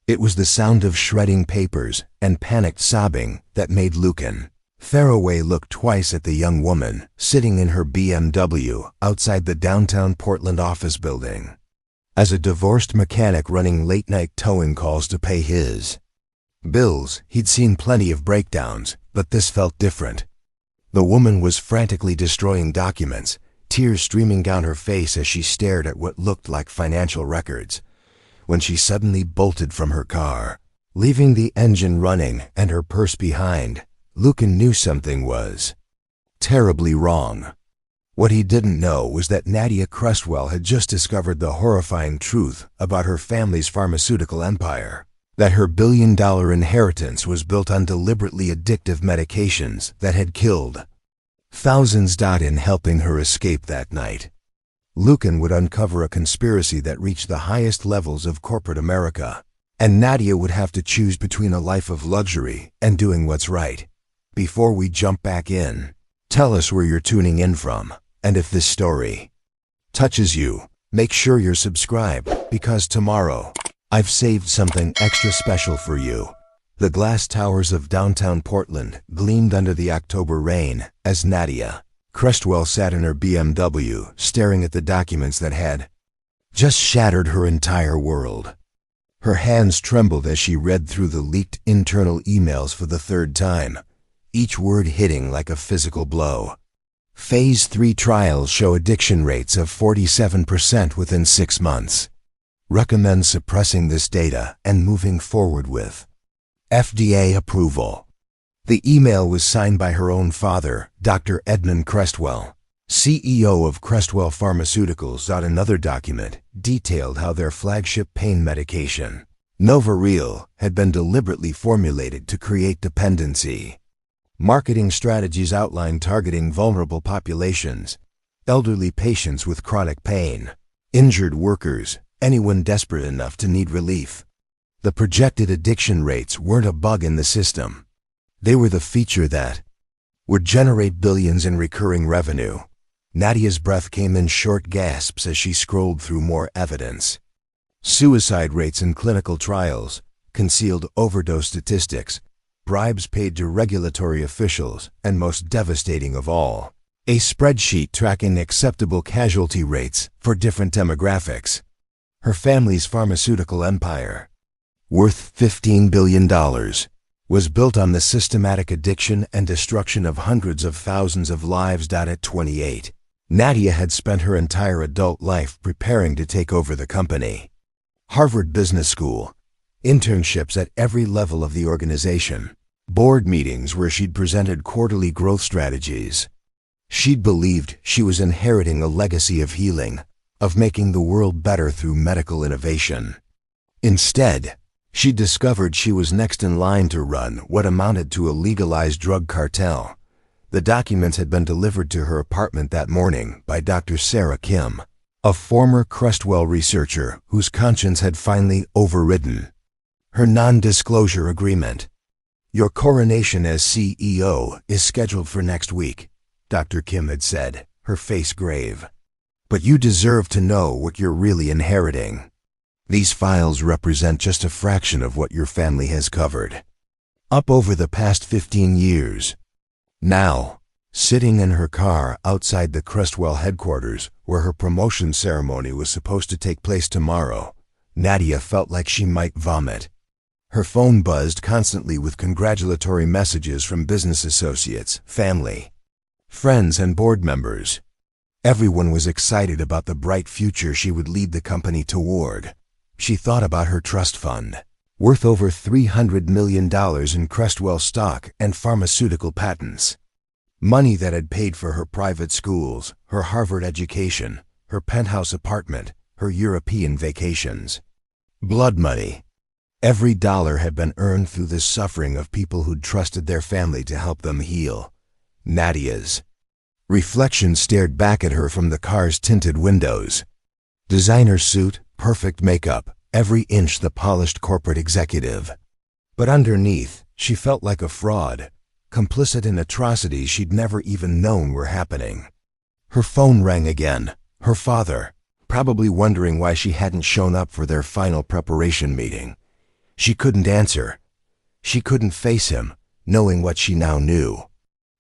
It was the sound of shredding papers and panicked sobbing that made Lucan Faraway look twice at the young woman sitting in her BMW outside the downtown Portland office building. As a divorced mechanic running late-night towing calls to pay his bills, he'd seen plenty of breakdowns, but this felt different. The woman was frantically destroying documents, tears streaming down her face as she stared at what looked like financial records, when she suddenly bolted from her car. Leaving the engine running and her purse behind, Lucan knew something was terribly wrong. What he didn't know was that Nadia Cresswell had just discovered the horrifying truth about her family's pharmaceutical empire, that her billion-dollar inheritance was built on deliberately addictive medications that had killed thousands. In helping her escape that night, Lucan would uncover a conspiracy that reached the highest levels of corporate America, and Nadia would have to choose between a life of luxury and doing what's right. Before we jump back in, tell us where you're tuning in from, and if this story touches you, make sure you're subscribed, because tomorrow I've saved something extra special for you. The glass towers of downtown Portland gleamed under the October rain as Nadia Cresswell sat in her BMW, staring at the documents that had just shattered her entire world. Her hands trembled as she read through the leaked internal emails for the third time, each word hitting like a physical blow. Phase 3 trials show addiction rates of 47% within 6 months. Recommend suppressing this data and moving forward with FDA approval. The email was signed by her own father, Dr. Edmund Cresswell, CEO of Cresswell Pharmaceuticals. Another document detailed how their flagship pain medication, Novaril, had been deliberately formulated to create dependency. Marketing strategies outlined targeting vulnerable populations, elderly patients with chronic pain, injured workers, anyone desperate enough to need relief. The projected addiction rates weren't a bug in the system. They were the feature that would generate billions in recurring revenue. Nadia's breath came in short gasps as she scrolled through more evidence. Suicide rates in clinical trials, concealed overdose statistics, bribes paid to regulatory officials, and most devastating of all, a spreadsheet tracking acceptable casualty rates for different demographics. Her family's pharmaceutical empire, worth $15 billion, was built on the systematic addiction and destruction of hundreds of thousands of lives. At 28, Nadia had spent her entire adult life preparing to take over the company. Harvard Business School, internships at every level of the organization, board meetings where she'd presented quarterly growth strategies. She'd believed she was inheriting a legacy of healing, of making the world better through medical innovation. Instead, she discovered she was next in line to run what amounted to a legalized drug cartel. The documents had been delivered to her apartment that morning by Dr. Sarah Kim, a former Cresswell researcher whose conscience had finally overridden her non-disclosure agreement. Your coronation as CEO is scheduled for next week, Dr. Kim had said, her face grave. But you deserve to know what you're really inheriting. These files represent just a fraction of what your family has covered up over the past 15 years. Now, sitting in her car outside the Cresswell headquarters, where her promotion ceremony was supposed to take place tomorrow, Nadia felt like she might vomit. Her phone buzzed constantly with congratulatory messages from business associates, family, friends, and board members. Everyone was excited about the bright future she would lead the company toward. She thought about her trust fund, worth over $300 million in Cresswell stock and pharmaceutical patents. Money that had paid for her private schools, her Harvard education, her penthouse apartment, her European vacations. Blood money. Every dollar had been earned through the suffering of people who'd trusted their family to help them heal. Nadia's reflection stared back at her from the car's tinted windows. Designer suit, perfect makeup, every inch the polished corporate executive. But underneath, she felt like a fraud, complicit in atrocities she'd never even known were happening. Her phone rang again. Her father, probably wondering why she hadn't shown up for their final preparation meeting. She couldn't answer. She couldn't face him, knowing what she now knew.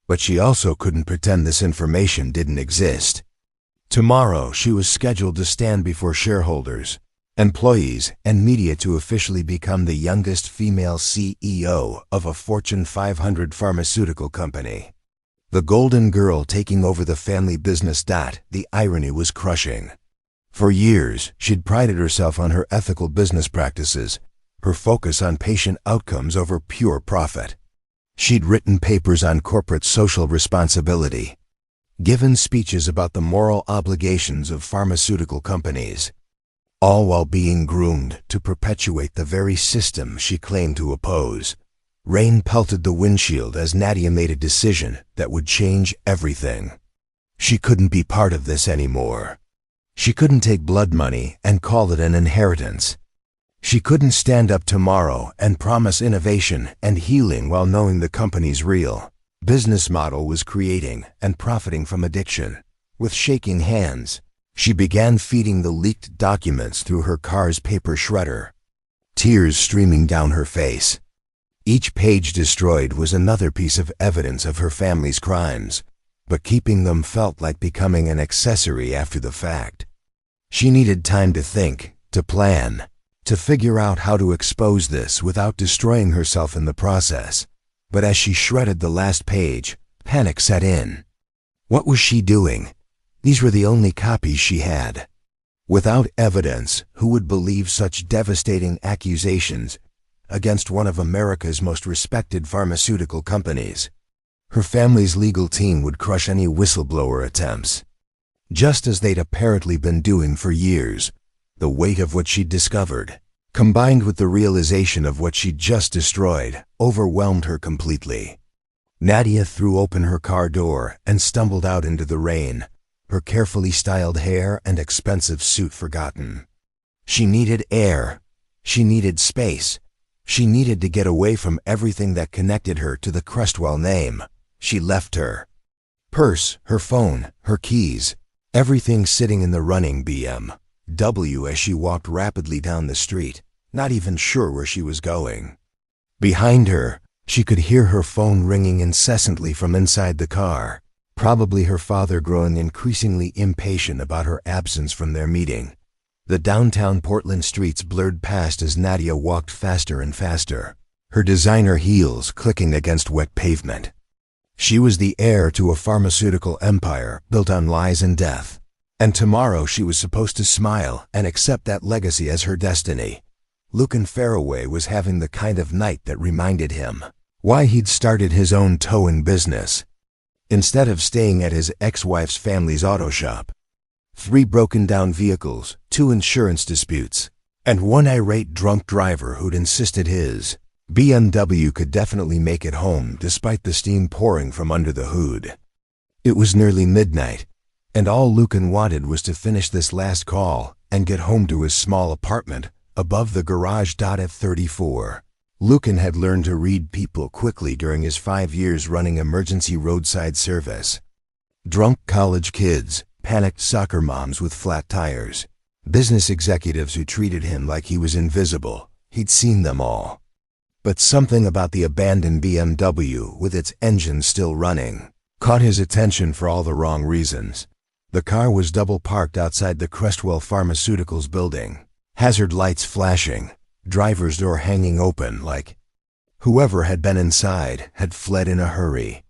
But she also couldn't pretend this information didn't exist. Tomorrow, she was scheduled to stand before shareholders, employees, and media to officially become the youngest female CEO of a Fortune 500 pharmaceutical company. The golden girl taking over the family business. The irony was crushing. For years, she'd prided herself on her ethical business practices, her focus on patient outcomes over pure profit. She'd written papers on corporate social responsibility, given speeches about the moral obligations of pharmaceutical companies, all while being groomed to perpetuate the very system she claimed to oppose. Rain pelted the windshield as Nadia made a decision that would change everything. She couldn't be part of this anymore. She couldn't take blood money and call it an inheritance. She couldn't stand up tomorrow and promise innovation and healing while knowing the company's real business model was creating and profiting from addiction. With shaking hands, she began feeding the leaked documents through her car's paper shredder, tears streaming down her face. Each page destroyed was another piece of evidence of her family's crimes, but keeping them felt like becoming an accessory after the fact. She needed time to think, to plan, to figure out how to expose this without destroying herself in the process. But as she shredded the last page, panic set in. What was she doing? These were the only copies she had. Without evidence, who would believe such devastating accusations against one of America's most respected pharmaceutical companies? Her family's legal team would crush any whistleblower attempts, just as they'd apparently been doing for years. The weight of what she'd discovered, combined with the realization of what she'd just destroyed, overwhelmed her completely. Nadia threw open her car door and stumbled out into the rain, her carefully styled hair and expensive suit forgotten. She needed air. She needed space. She needed to get away from everything that connected her to the Crestwell name. She left her purse, her phone, her keys, everything sitting in the running BMW as she walked rapidly down the street, not even sure where she was going. Behind her, she could hear her phone ringing incessantly from inside the car, probably her father growing increasingly impatient about her absence from their meeting. The downtown Portland streets blurred past as Nadia walked faster and faster, her designer heels clicking against wet pavement. She was the heir to a pharmaceutical empire built on lies and death, and tomorrow she was supposed to smile and accept that legacy as her destiny. Lucan Faraway was having the kind of night that reminded him why he'd started his own towing business, instead of staying at his ex-wife's family's auto shop. 3 broken-down vehicles, 2 insurance disputes, and 1 irate drunk driver who'd insisted his BMW could definitely make it home despite the steam pouring from under the hood. It was nearly midnight, and all Lucan wanted was to finish this last call and get home to his small apartment above the garage. At 34, Lucan had learned to read people quickly during his 5 years running emergency roadside service. Drunk college kids, panicked soccer moms with flat tires, business executives who treated him like he was invisible. He'd seen them all. But something about the abandoned BMW, with its engine still running, caught his attention for all the wrong reasons. The car was double parked outside the Crestwell Pharmaceuticals building, hazard lights flashing, driver's door hanging open like whoever had been inside had fled in a hurry.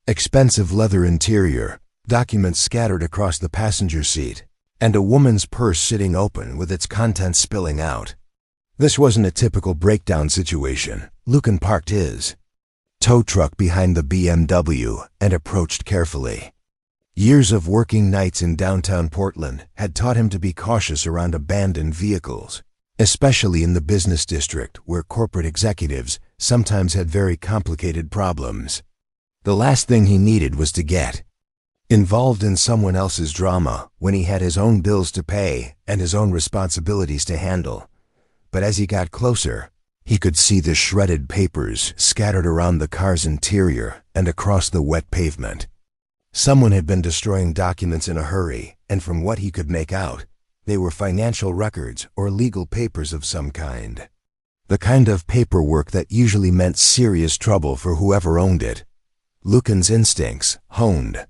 Expensive leather interior, documents scattered across the passenger seat, and a woman's purse sitting open with its contents spilling out. This wasn't a typical breakdown situation. Lucan parked his tow truck behind the BMW and approached carefully. Years of working nights in downtown Portland had taught him to be cautious around abandoned vehicles, especially in the business district where corporate executives sometimes had very complicated problems. The last thing he needed was to get involved in someone else's drama when he had his own bills to pay and his own responsibilities to handle. But as he got closer, he could see the shredded papers scattered around the car's interior and across the wet pavement. Someone had been destroying documents in a hurry, and from what he could make out, they were financial records or legal papers of some kind. The kind of paperwork that usually meant serious trouble for whoever owned it. Lucan's instincts, honed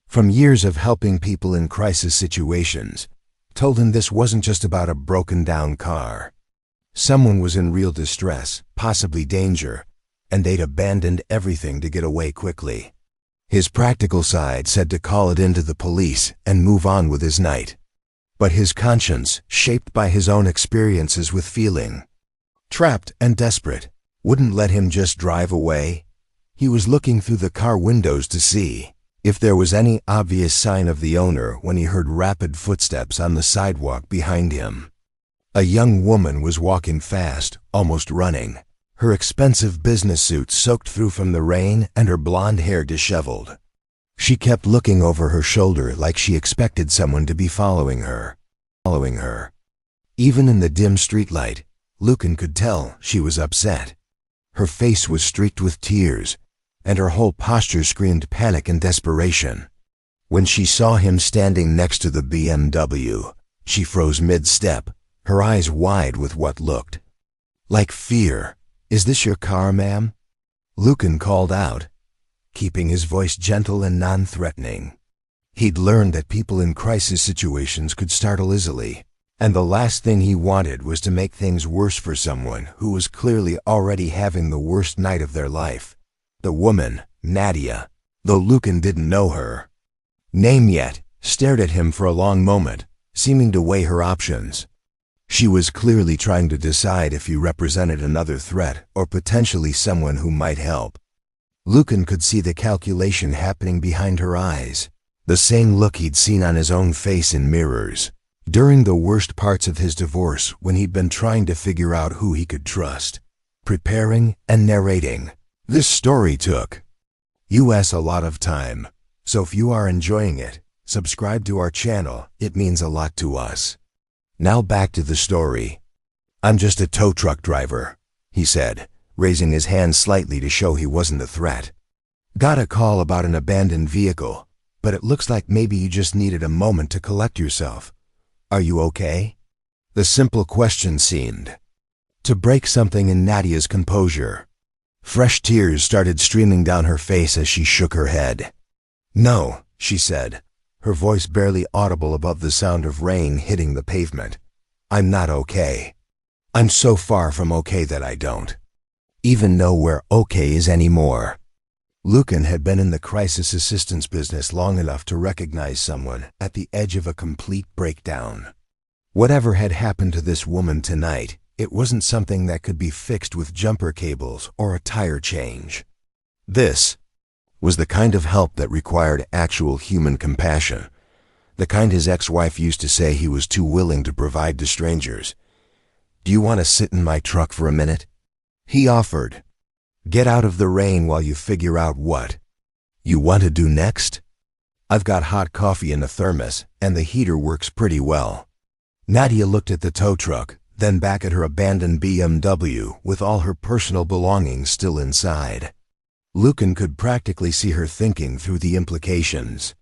from years of helping people in crisis situations, told him this wasn't just about a broken-down car. Someone was in real distress, possibly danger, and they'd abandoned everything to get away quickly. His practical side said to call it into the police and move on with his night. But his conscience, shaped by his own experiences with feeling trapped and desperate, wouldn't let him just drive away. He was looking through the car windows to see if there was any obvious sign of the owner when he heard rapid footsteps on the sidewalk behind him. A young woman was walking fast, almost running, her expensive business suit soaked through from the rain and her blonde hair disheveled. She kept looking over her shoulder like she expected someone to be following her. Even in the dim streetlight, Lucan could tell she was upset. Her face was streaked with tears, and her whole posture screamed panic and desperation. When she saw him standing next to the BMW, she froze mid-step, her eyes wide with what looked like fear. "Is this your car, ma'am?" Lucan called out, keeping his voice gentle and non-threatening. He'd learned that people in crisis situations could startle easily, and the last thing he wanted was to make things worse for someone who was clearly already having the worst night of their life. The woman, Nadia, though Lucan didn't know her name yet, stared at him for a long moment, seeming to weigh her options. She was clearly trying to decide if he represented another threat or potentially someone who might help. Lucan could see the calculation happening behind her eyes, the same look he'd seen on his own face in mirrors during the worst parts of his divorce when he'd been trying to figure out who he could trust. Preparing and narrating this story took us a lot of time, so if you are enjoying it, subscribe to our channel, it means a lot to us. Now back to the story. "I'm just a tow truck driver," he said, raising his hand slightly to show he wasn't a threat. "Got a call about an abandoned vehicle, but it looks like maybe you just needed a moment to collect yourself. Are you okay?" The simple question seemed to break something in Nadia's composure. Fresh tears started streaming down her face as she shook her head. "No," she said, her voice barely audible above the sound of rain hitting the pavement. "I'm not okay. I'm so far from okay that I don't even know where okay is anymore." Lucan had been in the crisis assistance business long enough to recognize someone at the edge of a complete breakdown. Whatever had happened to this woman tonight, it wasn't something that could be fixed with jumper cables or a tire change. This was the kind of help that required actual human compassion, the kind his ex-wife used to say he was too willing to provide to strangers. "Do you want to sit in my truck for a minute?" he offered. "Get out of the rain while you figure out what you want to do next. I've got hot coffee in a thermos, and the heater works pretty well." Nadia looked at the tow truck, then back at her abandoned BMW with all her personal belongings still inside. Lucan could practically see her thinking through the implications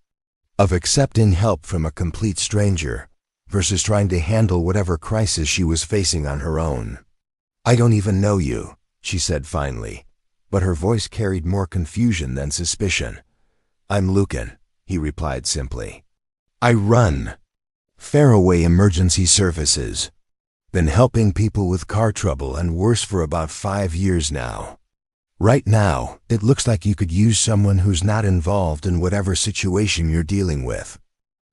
of accepting help from a complete stranger versus trying to handle whatever crisis she was facing on her own. "I don't even know you," she said finally, but her voice carried more confusion than suspicion. "I'm Lucan," he replied simply. "I run Faraway Emergency Services. Been helping people with car trouble and worse for about 5 years now. Right now, it looks like you could use someone who's not involved in whatever situation you're dealing with."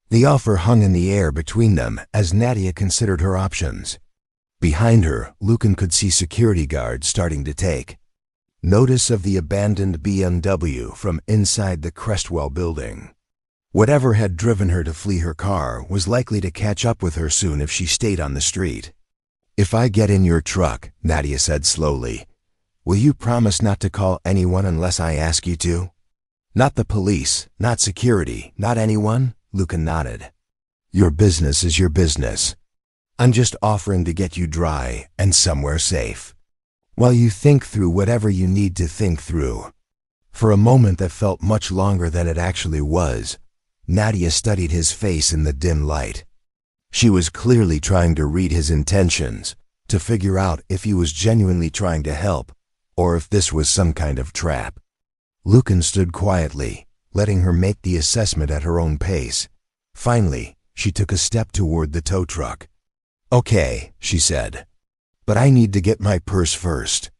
The offer hung in the air between them as Nadia considered her options. Behind her, Lucan could see security guards starting to take notice of the abandoned BMW from inside the Crestwell building. Whatever had driven her to flee her car was likely to catch up with her soon if she stayed on the street. "If I get in your truck," Nadia said slowly, "will you promise not to call anyone unless I ask you to?" "Not the police, not security, not anyone?" Lucan nodded. "Your business is your business. I'm just offering to get you dry and somewhere safe, while you think through whatever you need to think through." For a moment that felt much longer than it actually was, Nadia studied his face in the dim light. She was clearly trying to read his intentions, to figure out if he was genuinely trying to help, or if this was some kind of trap. Lucan stood quietly, letting her make the assessment at her own pace. Finally, she took a step toward the tow truck. "Okay," she said, "but I need to get my purse first."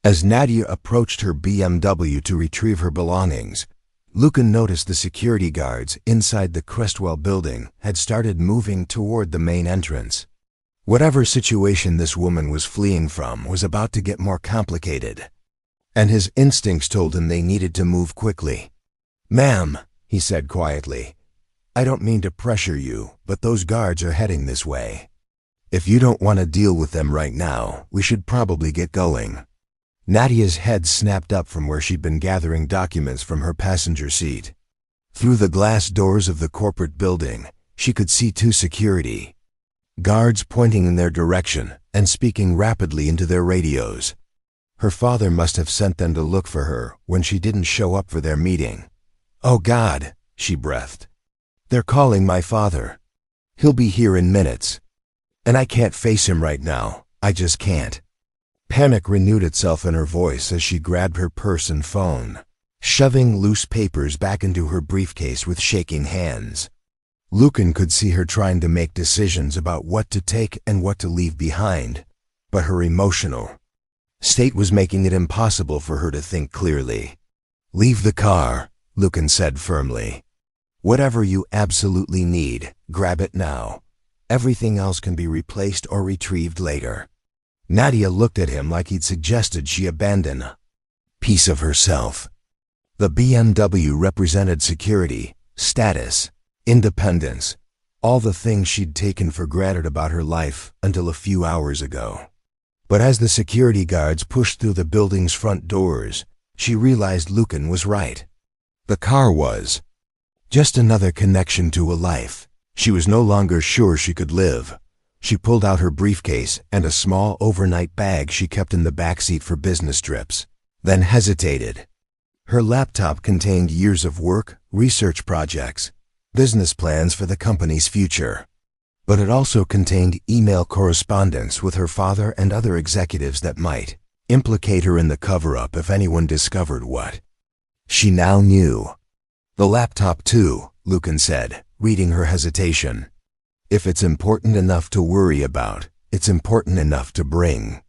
As Nadia approached her BMW to retrieve her belongings, Lucan noticed the security guards inside the Crestwell building had started moving toward the main entrance. Whatever situation this woman was fleeing from was about to get more complicated, and his instincts told him they needed to move quickly. "Ma'am," he said quietly, "I don't mean to pressure you, but those guards are heading this way. If you don't want to deal with them right now, we should probably get going." Nadia's head snapped up from where she'd been gathering documents from her passenger seat. Through the glass doors of the corporate building, she could see two security guards pointing in their direction and speaking rapidly into their radios. Her father must have sent them to look for her when she didn't show up for their meeting. "Oh God," she breathed. "They're calling my father. He'll be here in minutes. And I can't face him right now. I just can't." Panic renewed itself in her voice as she grabbed her purse and phone, shoving loose papers back into her briefcase with shaking hands. Lucan could see her trying to make decisions about what to take and what to leave behind, but her emotional state was making it impossible for her to think clearly. "Leave the car," Lucan said firmly. "Whatever you absolutely need, grab it now. Everything else can be replaced or retrieved later." Nadia looked at him like he'd suggested she abandon a piece of herself. The BMW represented security, status, independence, all the things she'd taken for granted about her life until a few hours ago. But as the security guards pushed through the building's front doors, she realized Lucan was right. The car was just another connection to a life she was no longer sure she could live. She pulled out her briefcase and a small overnight bag she kept in the backseat for business trips, then hesitated. Her laptop contained years of work, research projects, business plans for the company's future. But it also contained email correspondence with her father and other executives that might implicate her in the cover-up if anyone discovered what she now knew. "The laptop too," Lucan said, reading her hesitation. "If it's important enough to worry about, it's important enough to bring."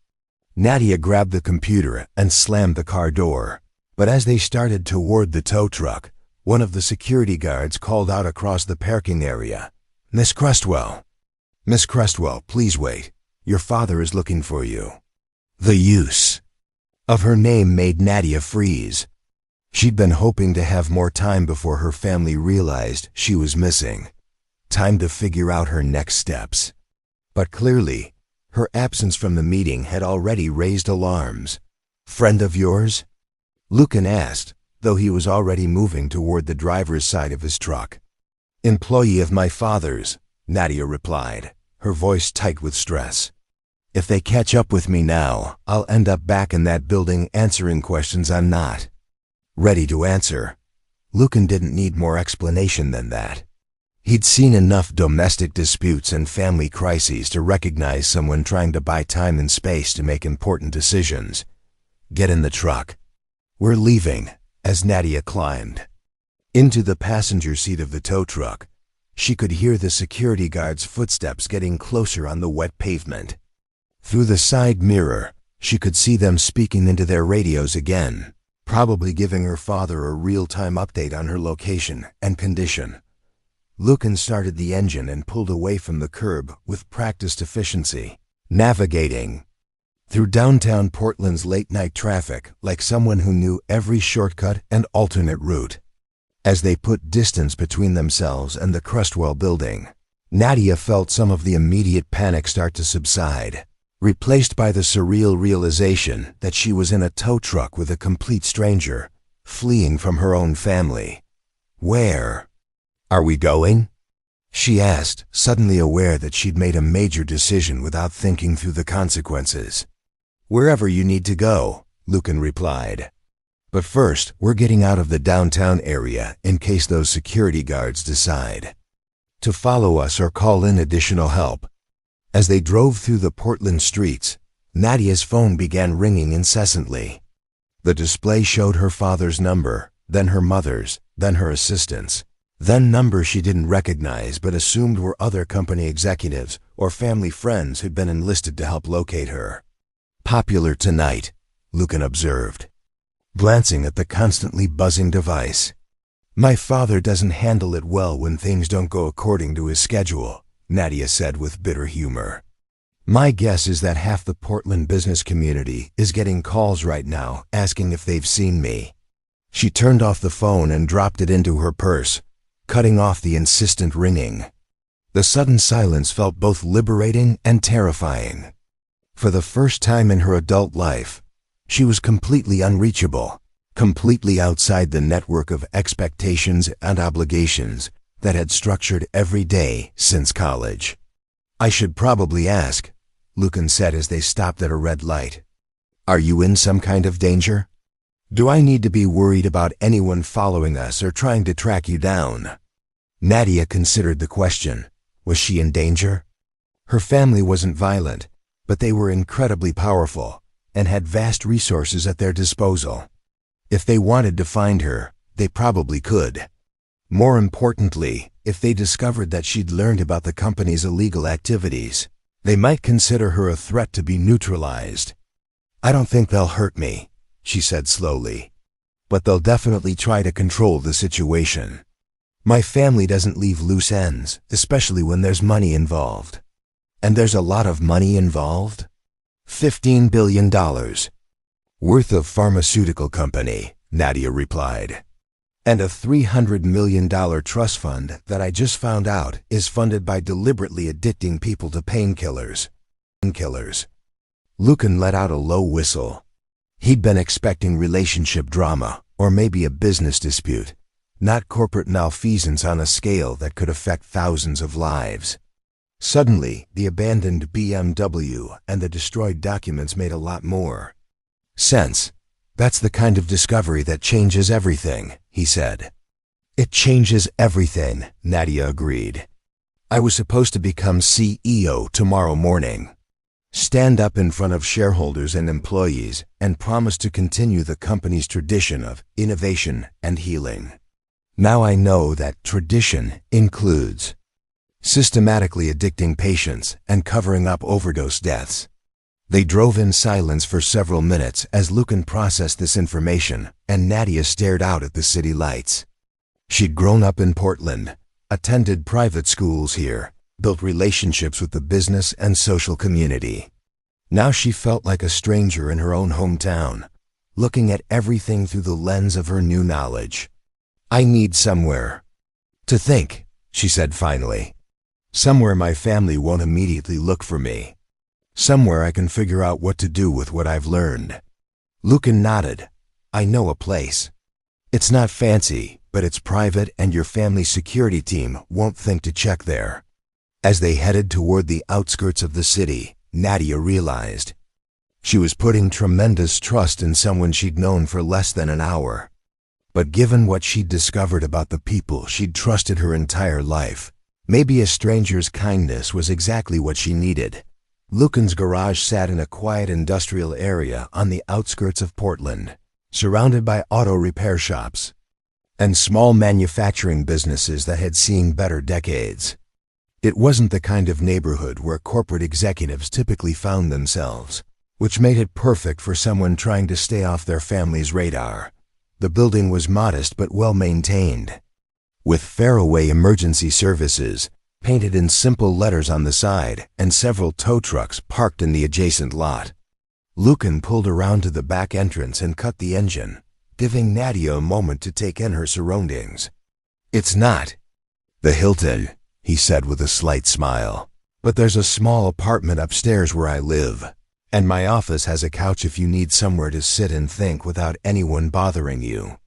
Nadia grabbed the computer and slammed the car door. But as they started toward the tow truck, one of the security guards called out across the parking area, "Miss Crestwell. Miss Crestwell, please wait. Your father is looking for you." The use of her name made Nadia freeze. She'd been hoping to have more time before her family realized she was missing. Time to figure out her next steps. But clearly, her absence from the meeting had already raised alarms. "Friend of yours?" Lucan asked, though he was already moving toward the driver's side of his truck. "Employee of my father's," Nadia replied, her voice tight with stress. "If they catch up with me now, I'll end up back in that building answering questions I'm not ready to answer." Lucan didn't need more explanation than that. He'd seen enough domestic disputes and family crises to recognize someone trying to buy time and space to make important decisions. "Get in the truck. We're leaving," as Nadia climbed into the passenger seat of the tow truck. She could hear the security guard's footsteps getting closer on the wet pavement. Through the side mirror, she could see them speaking into their radios again, probably giving her father a real-time update on her location and condition. Lucan started the engine and pulled away from the curb with practiced efficiency, navigating through downtown Portland's late-night traffic like someone who knew every shortcut and alternate route. As they put distance between themselves and the Crestwell building, Nadia felt some of the immediate panic start to subside, replaced by the surreal realization that she was in a tow truck with a complete stranger, fleeing from her own family. "Where are we going?" she asked, suddenly aware that she'd made a major decision without thinking through the consequences. "Wherever you need to go," Lucan replied. "But first, we're getting out of the downtown area in case those security guards decide to follow us or call in additional help." As they drove through the Portland streets, Nadia's phone began ringing incessantly. The display showed her father's number, then her mother's, then her assistant's, then numbers she didn't recognize but assumed were other company executives or family friends who'd been enlisted to help locate her. "Popular tonight," Lucan observed, glancing at the constantly buzzing device. "My father doesn't handle it well when things don't go according to his schedule," Nadia said with bitter humor. "My guess is that half the Portland business community is getting calls right now asking if they've seen me." She turned off the phone and dropped it into her purse, cutting off the insistent ringing. The sudden silence felt both liberating and terrifying. For the first time in her adult life, she was completely unreachable, completely outside the network of expectations and obligations that had structured every day since college. "I should probably ask," Lucan said as they stopped at a red light. "Are you in some kind of danger? Do I need to be worried about anyone following us or trying to track you down?" Nadia considered the question. Was she in danger? Her family wasn't violent, but they were incredibly powerful and had vast resources at their disposal. If they wanted to find her, they probably could. More importantly, if they discovered that she'd learned about the company's illegal activities, they might consider her a threat to be neutralized. "I don't think they'll hurt me," she said slowly, "but they'll definitely try to control the situation. My family doesn't leave loose ends, especially when there's money involved." "And there's a lot of money involved?" $15 billion worth of pharmaceutical company, Nadia replied. "And a $300 million trust fund that I just found out is funded by deliberately addicting people to painkillers." Lucan let out a low whistle. He'd been expecting relationship drama or maybe a business dispute, not corporate malfeasance on a scale that could affect thousands of lives. Suddenly, the abandoned BMW and the destroyed documents made a lot more sense. "That's the kind of discovery that changes everything," he said. "It changes everything," Nadia agreed. "I was supposed to become CEO tomorrow morning. Stand up in front of shareholders and employees and promise to continue the company's tradition of innovation and healing. Now I know that tradition includes systematically addicting patients and covering up overdose deaths." They drove in silence for several minutes as Lucan processed this information, and Nadia stared out at the city lights. She'd grown up in Portland, attended private schools here, built relationships with the business and social community. Now she felt like a stranger in her own hometown, looking at everything through the lens of her new knowledge. "I need somewhere to think," she said finally. "Somewhere my family won't immediately look for me. Somewhere I can figure out what to do with what I've learned." Lucan nodded. "I know a place. It's not fancy, but it's private and your family's security team won't think to check there." As they headed toward the outskirts of the city, Nadia realized she was putting tremendous trust in someone she'd known for less than an hour. But given what she'd discovered about the people she'd trusted her entire life, maybe a stranger's kindness was exactly what she needed. Lucan's garage sat in a quiet industrial area on the outskirts of Portland, surrounded by auto repair shops and small manufacturing businesses that had seen better decades. It wasn't the kind of neighborhood where corporate executives typically found themselves, which made it perfect for someone trying to stay off their family's radar. The building was modest but well-maintained, with Faraway Emergency Services painted in simple letters on the side and several tow trucks parked in the adjacent lot. Lucan pulled around to the back entrance and cut the engine, giving Nadia a moment to take in her surroundings. "It's not the Hilton," he said with a slight smile, "but there's a small apartment upstairs where I live, and my office has a couch if you need somewhere to sit and think without anyone bothering you."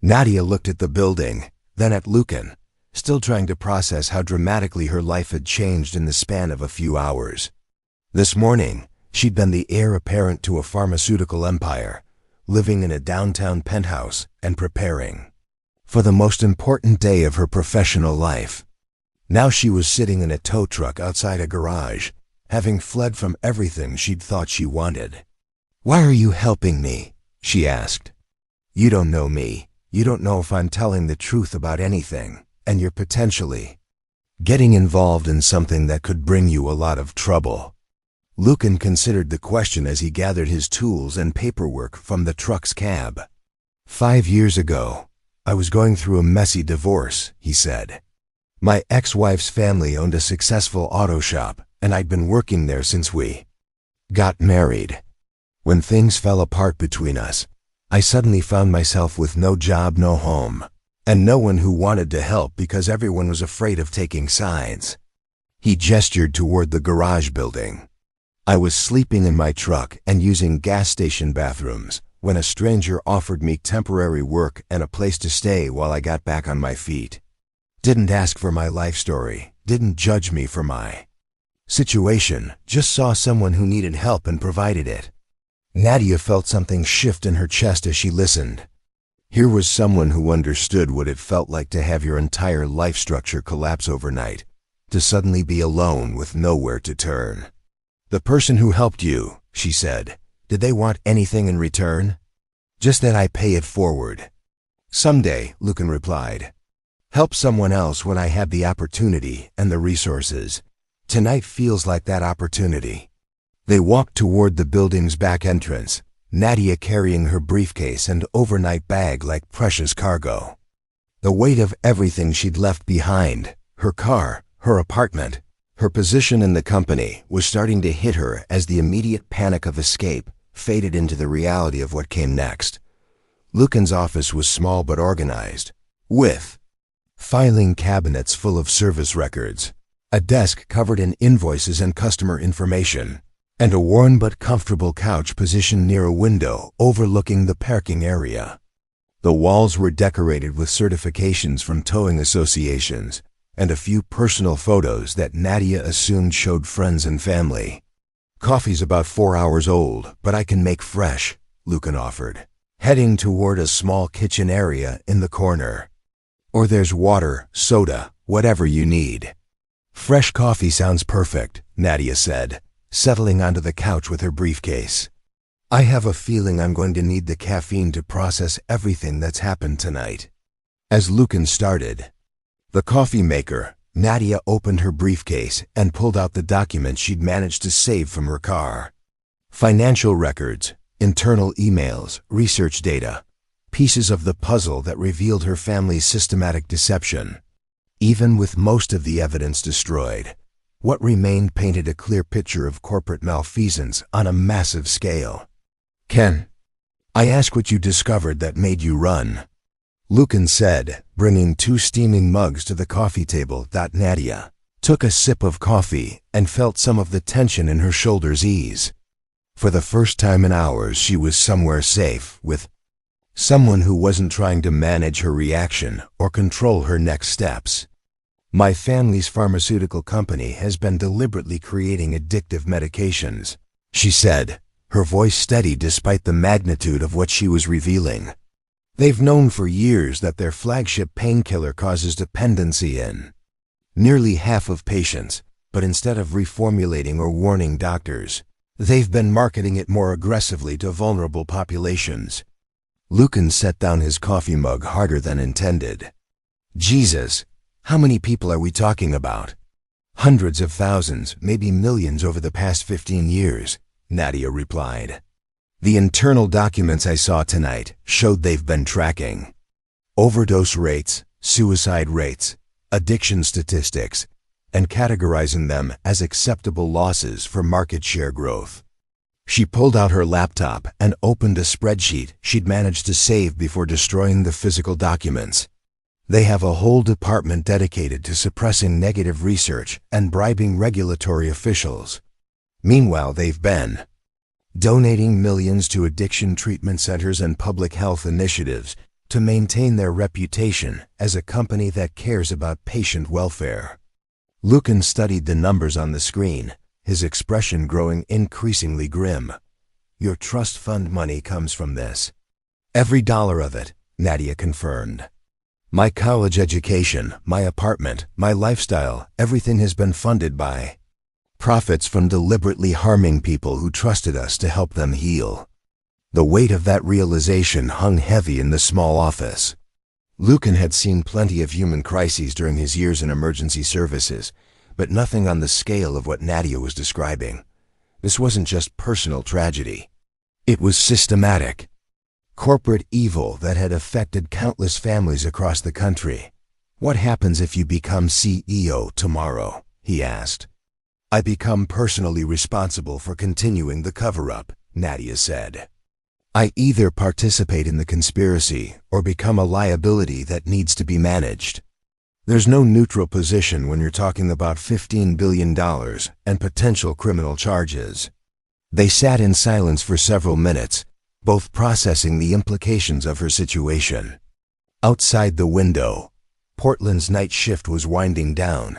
Nadia looked at the building, then at Lucan, still trying to process how dramatically her life had changed in the span of a few hours. This morning, she'd been the heir apparent to a pharmaceutical empire, living in a downtown penthouse and preparing for the most important day of her professional life. Now she was sitting in a tow truck outside a garage, having fled from everything she'd thought she wanted. "Why are you helping me?" she asked. "You don't know me. You don't know if I'm telling the truth about anything, and you're potentially getting involved in something that could bring you a lot of trouble." Lucan considered the question as he gathered his tools and paperwork from the truck's cab. 5 years ago, I was going through a messy divorce, he said. My ex-wife's family owned a successful auto shop, and I'd been working there since we got married. When things fell apart between us, I suddenly found myself with no job, no home, and no one who wanted to help because everyone was afraid of taking sides. He gestured toward the garage building. I was sleeping in my truck and using gas station bathrooms when a stranger offered me temporary work and a place to stay while I got back on my feet. Didn't ask for my life story, didn't judge me for my situation, just saw someone who needed help and provided it. Nadia felt something shift in her chest as she listened. Here was someone who understood what it felt like to have your entire life structure collapse overnight, to suddenly be alone with nowhere to turn. "The person who helped you," she said, "did they want anything in return?" "Just that I pay it forward." "Someday," Lucan replied. "Help someone else when I have the opportunity and the resources. Tonight feels like that opportunity." They walked toward the building's back entrance, Nadia carrying her briefcase and overnight bag like precious cargo. The weight of everything she'd left behind, her car, her apartment, her position in the company, was starting to hit her as the immediate panic of escape faded into the reality of what came next. Lucan's office was small but organized, with filing cabinets full of service records, a desk covered in invoices and customer information, and a worn but comfortable couch positioned near a window overlooking the parking area. The walls were decorated with certifications from towing associations and a few personal photos that Nadia assumed showed friends and family. "Coffee's about 4 hours old, but I can make fresh," Lucan offered, heading toward a small kitchen area in the corner. "Or there's water, soda, whatever you need." "Fresh coffee sounds perfect," Nadia said, settling onto the couch with her briefcase. "I have a feeling I'm going to need the caffeine to process everything that's happened tonight." As Lucan started the coffee maker, Nadia opened her briefcase and pulled out the documents she'd managed to save from her car. Financial records, internal emails, research data, pieces of the puzzle that revealed her family's systematic deception. Even with most of the evidence destroyed, what remained painted a clear picture of corporate malfeasance on a massive scale. "Can I ask what you discovered that made you run?" Lucan said, bringing 2 steaming mugs to the coffee table. Nadia took a sip of coffee and felt some of the tension in her shoulders ease. For the first time in hours, she was somewhere safe, with someone who wasn't trying to manage her reaction or control her next steps. "My family's pharmaceutical company has been deliberately creating addictive medications," she said, her voice steady despite the magnitude of what she was revealing. "They've known for years that their flagship painkiller causes dependency in nearly half of patients, but instead of reformulating or warning doctors, they've been marketing it more aggressively to vulnerable populations." Lucan set down his coffee mug harder than intended. "Jesus, how many people are we talking about?" "Hundreds of thousands, maybe millions over the past 15 years, Nadia replied. "The internal documents I saw tonight showed they've been tracking overdose rates, suicide rates, addiction statistics, and categorizing them as acceptable losses for market share growth." She pulled out her laptop and opened a spreadsheet she'd managed to save before destroying the physical documents. "They have a whole department dedicated to suppressing negative research and bribing regulatory officials. Meanwhile, they've been donating millions to addiction treatment centers and public health initiatives to maintain their reputation as a company that cares about patient welfare." Lucan studied the numbers on the screen, his expression growing increasingly grim. "Your trust fund money comes from this." "Every dollar of it," Nadia confirmed. "My college education, my apartment, my lifestyle, everything has been funded by Profits from deliberately harming people who trusted us to help them heal. The weight of that realization hung heavy in the small office. Lucan had seen plenty of human crises during his years in emergency services, but nothing on the scale of what Nadia was describing. This wasn't just personal tragedy. It was systematic. Corporate evil that had affected countless families across the country. "What happens if you become CEO tomorrow?" he asked. "I become personally responsible for continuing the cover-up," Nadia said. "I either participate in the conspiracy or become a liability that needs to be managed. There's no neutral position when you're talking about $15 billion and potential criminal charges." They sat in silence for several minutes, both processing the implications of her situation. Outside the window, Portland's night shift was winding down,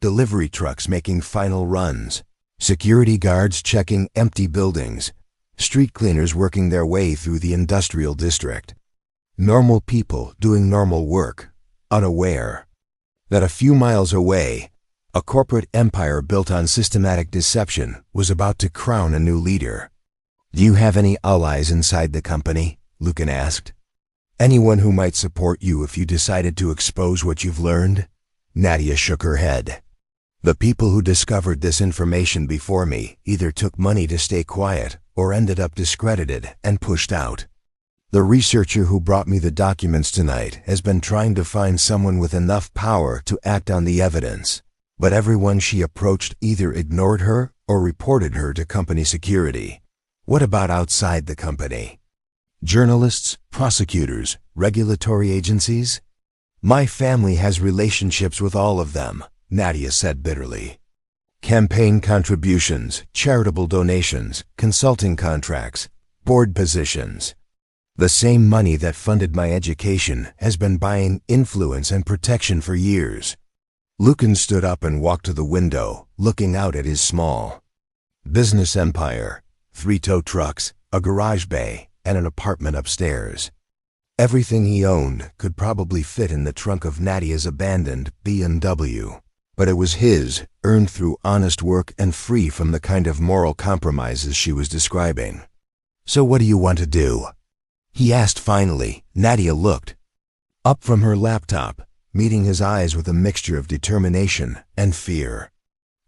delivery trucks making final runs, security guards checking empty buildings, street cleaners working their way through the industrial district. Normal people doing normal work, unaware that a few miles away, a corporate empire built on systematic deception was about to crown a new leader. "Do you have any allies inside the company?" Lucan asked. "Anyone who might support you if you decided to expose what you've learned?" Nadia shook her head. "The people who discovered this information before me either took money to stay quiet or ended up discredited and pushed out. The researcher who brought me the documents tonight has been trying to find someone with enough power to act on the evidence, but everyone she approached either ignored her or reported her to company security." "What about outside the company? Journalists, prosecutors, regulatory agencies?" "My family has relationships with all of them," Nadia said bitterly. "Campaign contributions, charitable donations, consulting contracts, board positions. The same money that funded my education has been buying influence and protection for years." Lucan stood up and walked to the window, looking out at his small business empire. 3 tow trucks, a garage bay, and an apartment upstairs. Everything he owned could probably fit in the trunk of Nadia's abandoned BMW, but it was his, earned through honest work and free from the kind of moral compromises she was describing. "So what do you want to do?" he asked finally. Nadia looked up from her laptop, meeting his eyes with a mixture of determination and fear.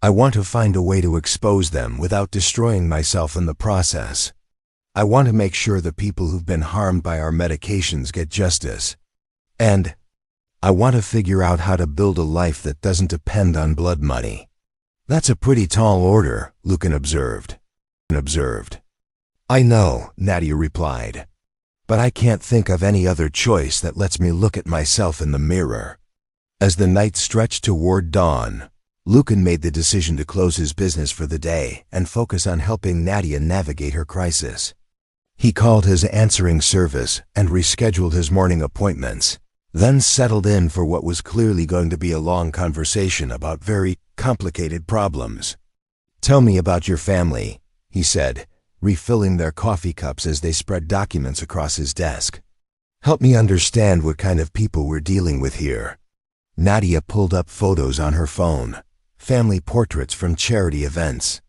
"I want to find a way to expose them without destroying myself in the process. I want to make sure the people who've been harmed by our medications get justice. And I want to figure out how to build a life that doesn't depend on blood money." "That's a pretty tall order," Lucan observed. "I know," Nadia replied, "but I can't think of any other choice that lets me look at myself in the mirror." As the night stretched toward dawn, Lucan made the decision to close his business for the day and focus on helping Nadia navigate her crisis. He called his answering service and rescheduled his morning appointments, then settled in for what was clearly going to be a long conversation about very complicated problems. "Tell me about your family," he said, refilling their coffee cups as they spread documents across his desk. "Help me understand what kind of people we're dealing with here." Nadia pulled up photos on her phone. Family portraits from charity events,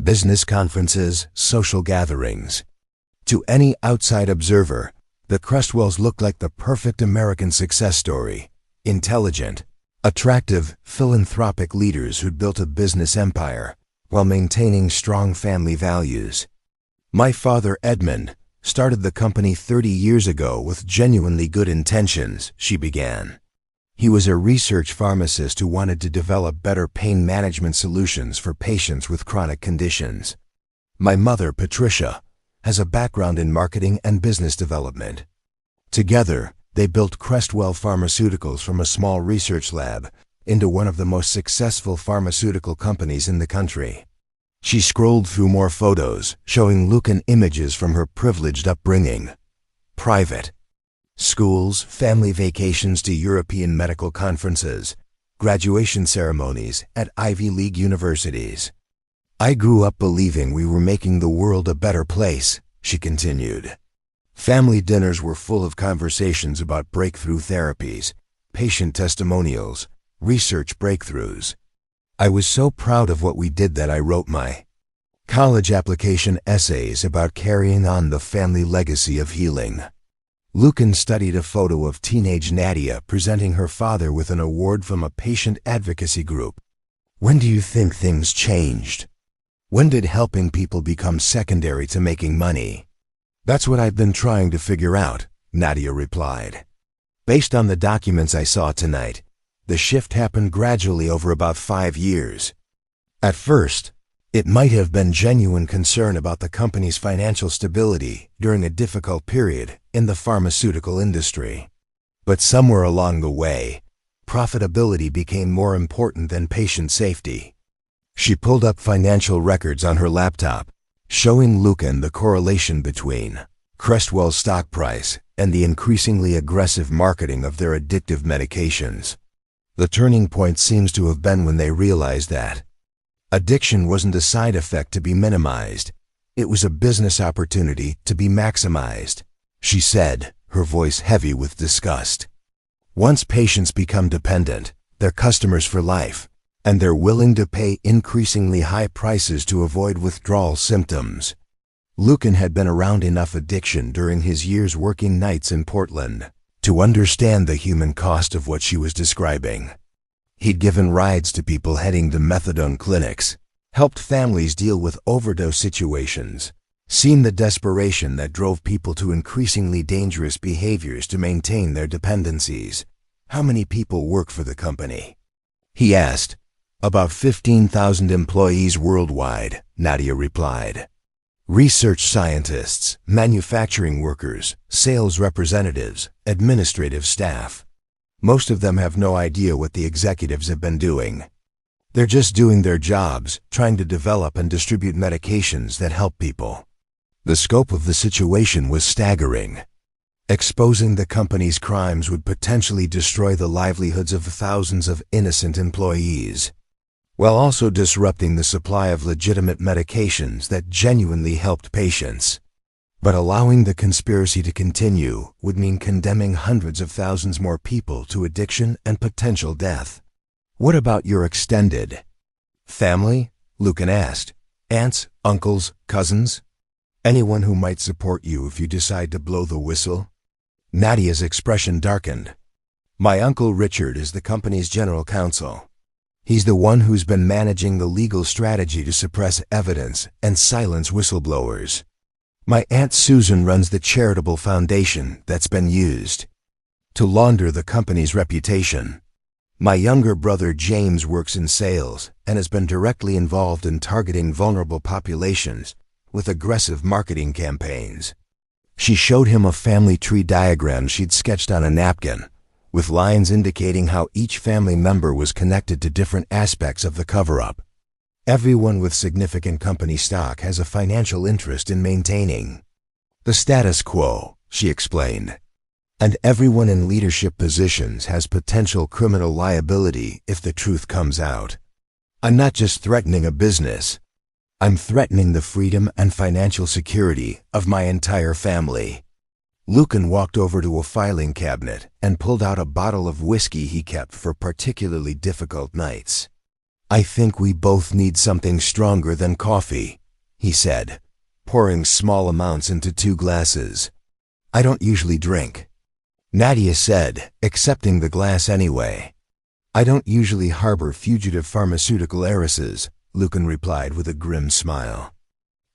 business conferences, social gatherings. To any outside observer, the Crestwells looked like the perfect American success story. Intelligent, attractive, philanthropic leaders who'd built a business empire while maintaining strong family values. "My father, Edmund, started the company 30 years ago with genuinely good intentions," she began. "He was a research pharmacist who wanted to develop better pain management solutions for patients with chronic conditions. My mother, Patricia, has a background in marketing and business development. Together, they built Crestwell Pharmaceuticals from a small research lab into one of the most successful pharmaceutical companies in the country." She scrolled through more photos, showing Lucan images from her privileged upbringing. Private schools, family vacations to European medical conferences, graduation ceremonies at Ivy League universities. "I grew up believing we were making the world a better place," she continued. Family dinners were full of conversations about breakthrough therapies, patient testimonials, research breakthroughs. I was so proud of what we did that I wrote my college application essays about carrying on the family legacy of healing. Lucan studied a photo of teenage Nadia presenting her father with an award from a patient advocacy group. When do you think things changed? When did helping people become secondary to making money? That's what I've been trying to figure out, Nadia replied. Based on the documents I saw tonight, the shift happened gradually over about 5 years. At first, it might have been genuine concern about the company's financial stability during a difficult period in the pharmaceutical industry. But somewhere along the way, profitability became more important than patient safety. She pulled up financial records on her laptop, showing Lucan the correlation between Crestwell's stock price and the increasingly aggressive marketing of their addictive medications. The turning point seems to have been when they realized that addiction wasn't a side effect to be minimized. It was a business opportunity to be maximized, she said, her voice heavy with disgust. Once patients become dependent, they're customers for life, and they're willing to pay increasingly high prices to avoid withdrawal symptoms. Lucan had been around enough addiction during his years working nights in Portland to understand the human cost of what she was describing. He'd given rides to people heading to methadone clinics, helped families deal with overdose situations, seen the desperation that drove people to increasingly dangerous behaviors to maintain their dependencies. How many people work for the company? He asked. About 15,000 employees worldwide, Nadia replied. Research scientists, manufacturing workers, sales representatives, administrative staff. Most of them have no idea what the executives have been doing. They're just doing their jobs, trying to develop and distribute medications that help people. The scope of the situation was staggering. Exposing the company's crimes would potentially destroy the livelihoods of thousands of innocent employees, while also disrupting the supply of legitimate medications that genuinely helped patients. But allowing the conspiracy to continue would mean condemning hundreds of thousands more people to addiction and potential death. What about your extended family? Lucan asked. Aunts, uncles, cousins? Anyone who might support you if you decide to blow the whistle? Nadia's expression darkened. My uncle Richard is the company's general counsel. He's the one who's been managing the legal strategy to suppress evidence and silence whistleblowers. My Aunt Susan runs the charitable foundation that's been used to launder the company's reputation. My younger brother James works in sales and has been directly involved in targeting vulnerable populations with aggressive marketing campaigns. She showed him a family tree diagram she'd sketched on a napkin, with lines indicating how each family member was connected to different aspects of the cover-up. Everyone with significant company stock has a financial interest in maintaining the status quo, she explained. And everyone in leadership positions has potential criminal liability if the truth comes out. I'm not just threatening a business. I'm threatening the freedom and financial security of my entire family. Lucan walked over to a filing cabinet and pulled out a bottle of whiskey he kept for particularly difficult nights. I think we both need something stronger than coffee, he said, pouring small amounts into 2 glasses. I don't usually drink, Nadia said, accepting the glass anyway. I don't usually harbor fugitive pharmaceutical heiresses, Lucan replied with a grim smile.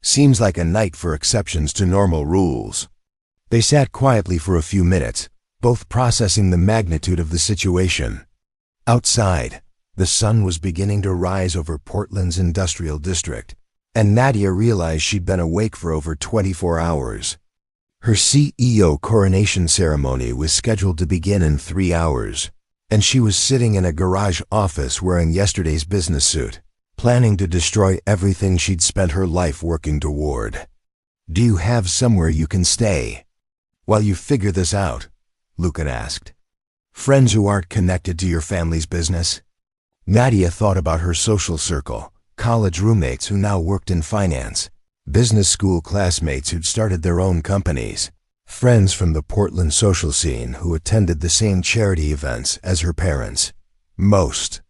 Seems like a night for exceptions to normal rules. They sat quietly for a few minutes, both processing the magnitude of the situation. Outside, the sun was beginning to rise over Portland's industrial district, and Nadia realized she'd been awake for over 24 hours. Her CEO coronation ceremony was scheduled to begin in 3 hours, and she was sitting in a garage office wearing yesterday's business suit, planning to destroy everything she'd spent her life working toward. Do you have somewhere you can stay while you figure this out? Lucan asked. Friends who aren't connected to your family's business? Nadia thought about her social circle, college roommates who now worked in finance, business school classmates who'd started their own companies, friends from the Portland social scene who attended the same charity events as her parents. Most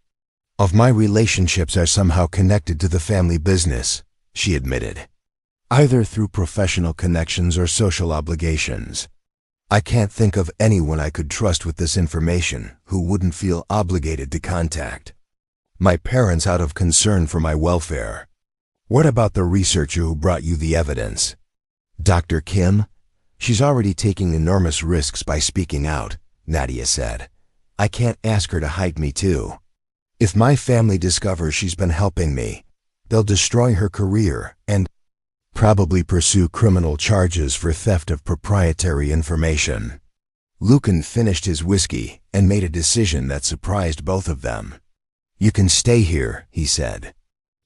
of my relationships are somehow connected to the family business, she admitted. Either through professional connections or social obligations. I can't think of anyone I could trust with this information who wouldn't feel obligated to contact my parents out of concern for my welfare. What about the researcher who brought you the evidence? Dr. Kim? She's already taking enormous risks by speaking out, Nadia said. I can't ask her to hide me too. If my family discovers she's been helping me, they'll destroy her career and probably pursue criminal charges for theft of proprietary information. Lucan finished his whiskey and made a decision that surprised both of them. You can stay here, he said.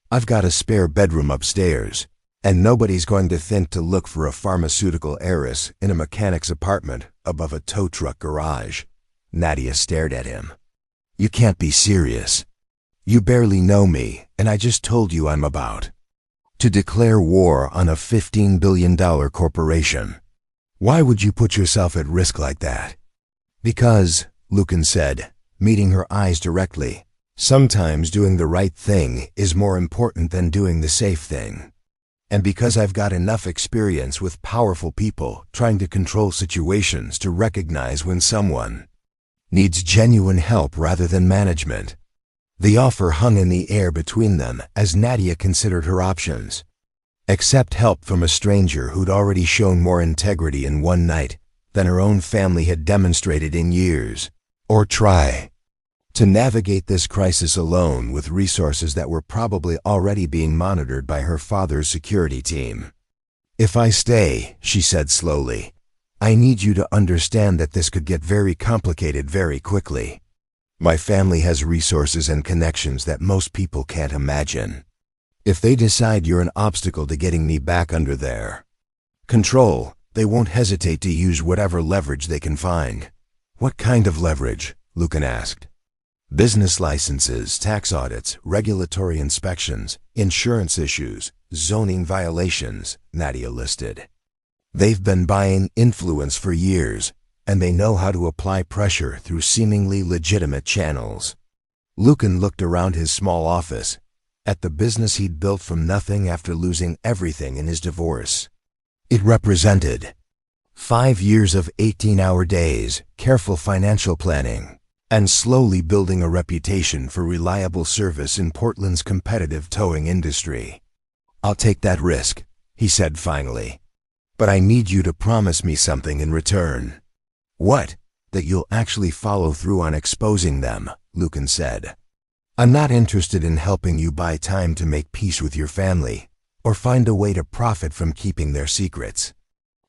I've got a spare bedroom upstairs, and nobody's going to think to look for a pharmaceutical heiress in a mechanic's apartment above a tow truck garage. Nadia stared at him. You can't be serious. You barely know me, and I just told you I'm about to declare war on a $15 billion corporation. Why would you put yourself at risk like that? Because, Lucan said, meeting her eyes directly, sometimes doing the right thing is more important than doing the safe thing. And because I've got enough experience with powerful people trying to control situations to recognize when someone needs genuine help rather than management. The offer hung in the air between them as Nadia considered her options. Accept help from a stranger who'd already shown more integrity in one night than her own family had demonstrated in years. Or try to navigate this crisis alone with resources that were probably already being monitored by her father's security team. If I stay, she said slowly, I need you to understand that this could get very complicated very quickly. My family has resources and connections that most people can't imagine. If they decide you're an obstacle to getting me back under their control, they won't hesitate to use whatever leverage they can find. What kind of leverage? Lucan asked. Business licenses, tax audits, regulatory inspections, insurance issues, zoning violations, Nadia listed. They've been buying influence for years, and they know how to apply pressure through seemingly legitimate channels. Lucan looked around his small office, at the business he'd built from nothing after losing everything in his divorce. It represented 5 years of 18-hour days, careful financial planning, and slowly building a reputation for reliable service in Portland's competitive towing industry. I'll take that risk, he said finally. But I need you to promise me something in return. What? That you'll actually follow through on exposing them, Lucan said. I'm not interested in helping you buy time to make peace with your family, or find a way to profit from keeping their secrets.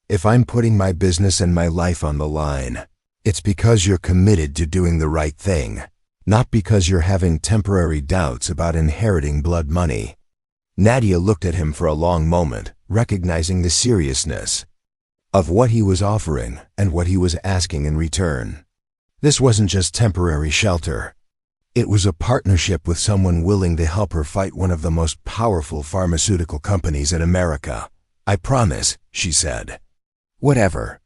If I'm putting my business and my life on the line, it's because you're committed to doing the right thing, not because you're having temporary doubts about inheriting blood money. Nadia looked at him for a long moment, recognizing the seriousness of what he was offering and what he was asking in return. This wasn't just temporary shelter. It was a partnership with someone willing to help her fight one of the most powerful pharmaceutical companies in America. I promise, she said. Whatever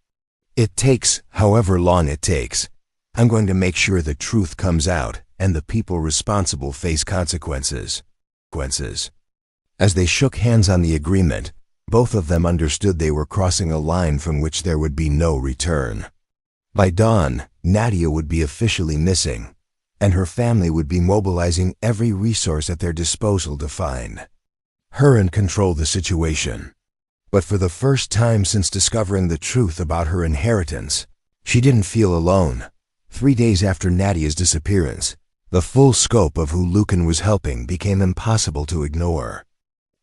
it takes, however long it takes, I'm going to make sure the truth comes out and the people responsible face consequences. As they shook hands on the agreement, both of them understood they were crossing a line from which there would be no return. By dawn, Nadia would be officially missing, and her family would be mobilizing every resource at their disposal to find her and control the situation. But for the first time since discovering the truth about her inheritance, she didn't feel alone. 3 days after Nadia's disappearance, the full scope of who Lucan was helping became impossible to ignore.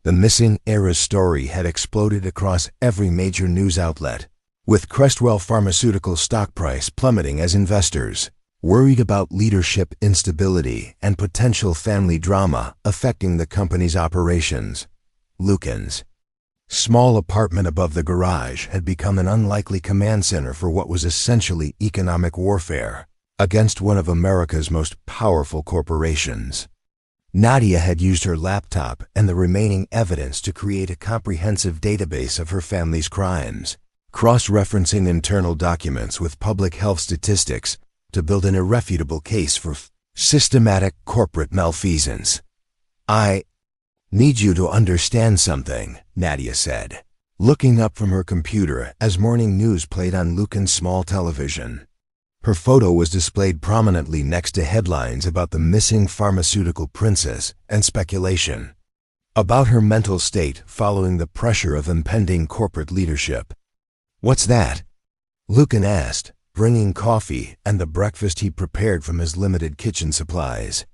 The missing heiress story had exploded across every major news outlet, with Crestwell Pharmaceutical stock price plummeting as investors, worried about leadership instability and potential family drama affecting the company's operations. Lucan's small apartment above the garage had become an unlikely command center for what was essentially economic warfare against one of America's most powerful corporations. Nadia had used her laptop and the remaining evidence to create a comprehensive database of her family's crimes, cross-referencing internal documents with public health statistics to build an irrefutable case for Systematic corporate malfeasance. I need you to understand something, Nadia said, looking up from her computer as morning news played on Lucan's small television. Her photo was displayed prominently next to headlines about the missing pharmaceutical princess and speculation about her mental state following the pressure of impending corporate leadership. "What's that?" Lucan asked, bringing coffee and the breakfast he prepared from his limited kitchen supplies.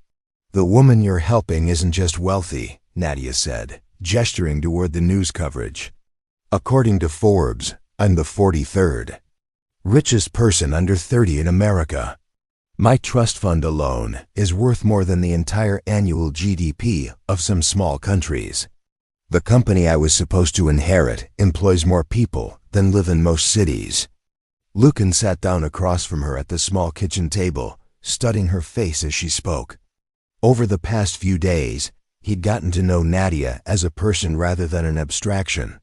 "The woman you're helping isn't just wealthy," Nadia said, gesturing toward the news coverage. "According to Forbes, I'm the 43rd richest person under 30 in America. My trust fund alone is worth more than the entire annual GDP of some small countries. The company I was supposed to inherit employs more people than live in most cities." Lucan sat down across from her at the small kitchen table, studying her face as she spoke. Over the past few days, he'd gotten to know Nadia as a person rather than an abstraction,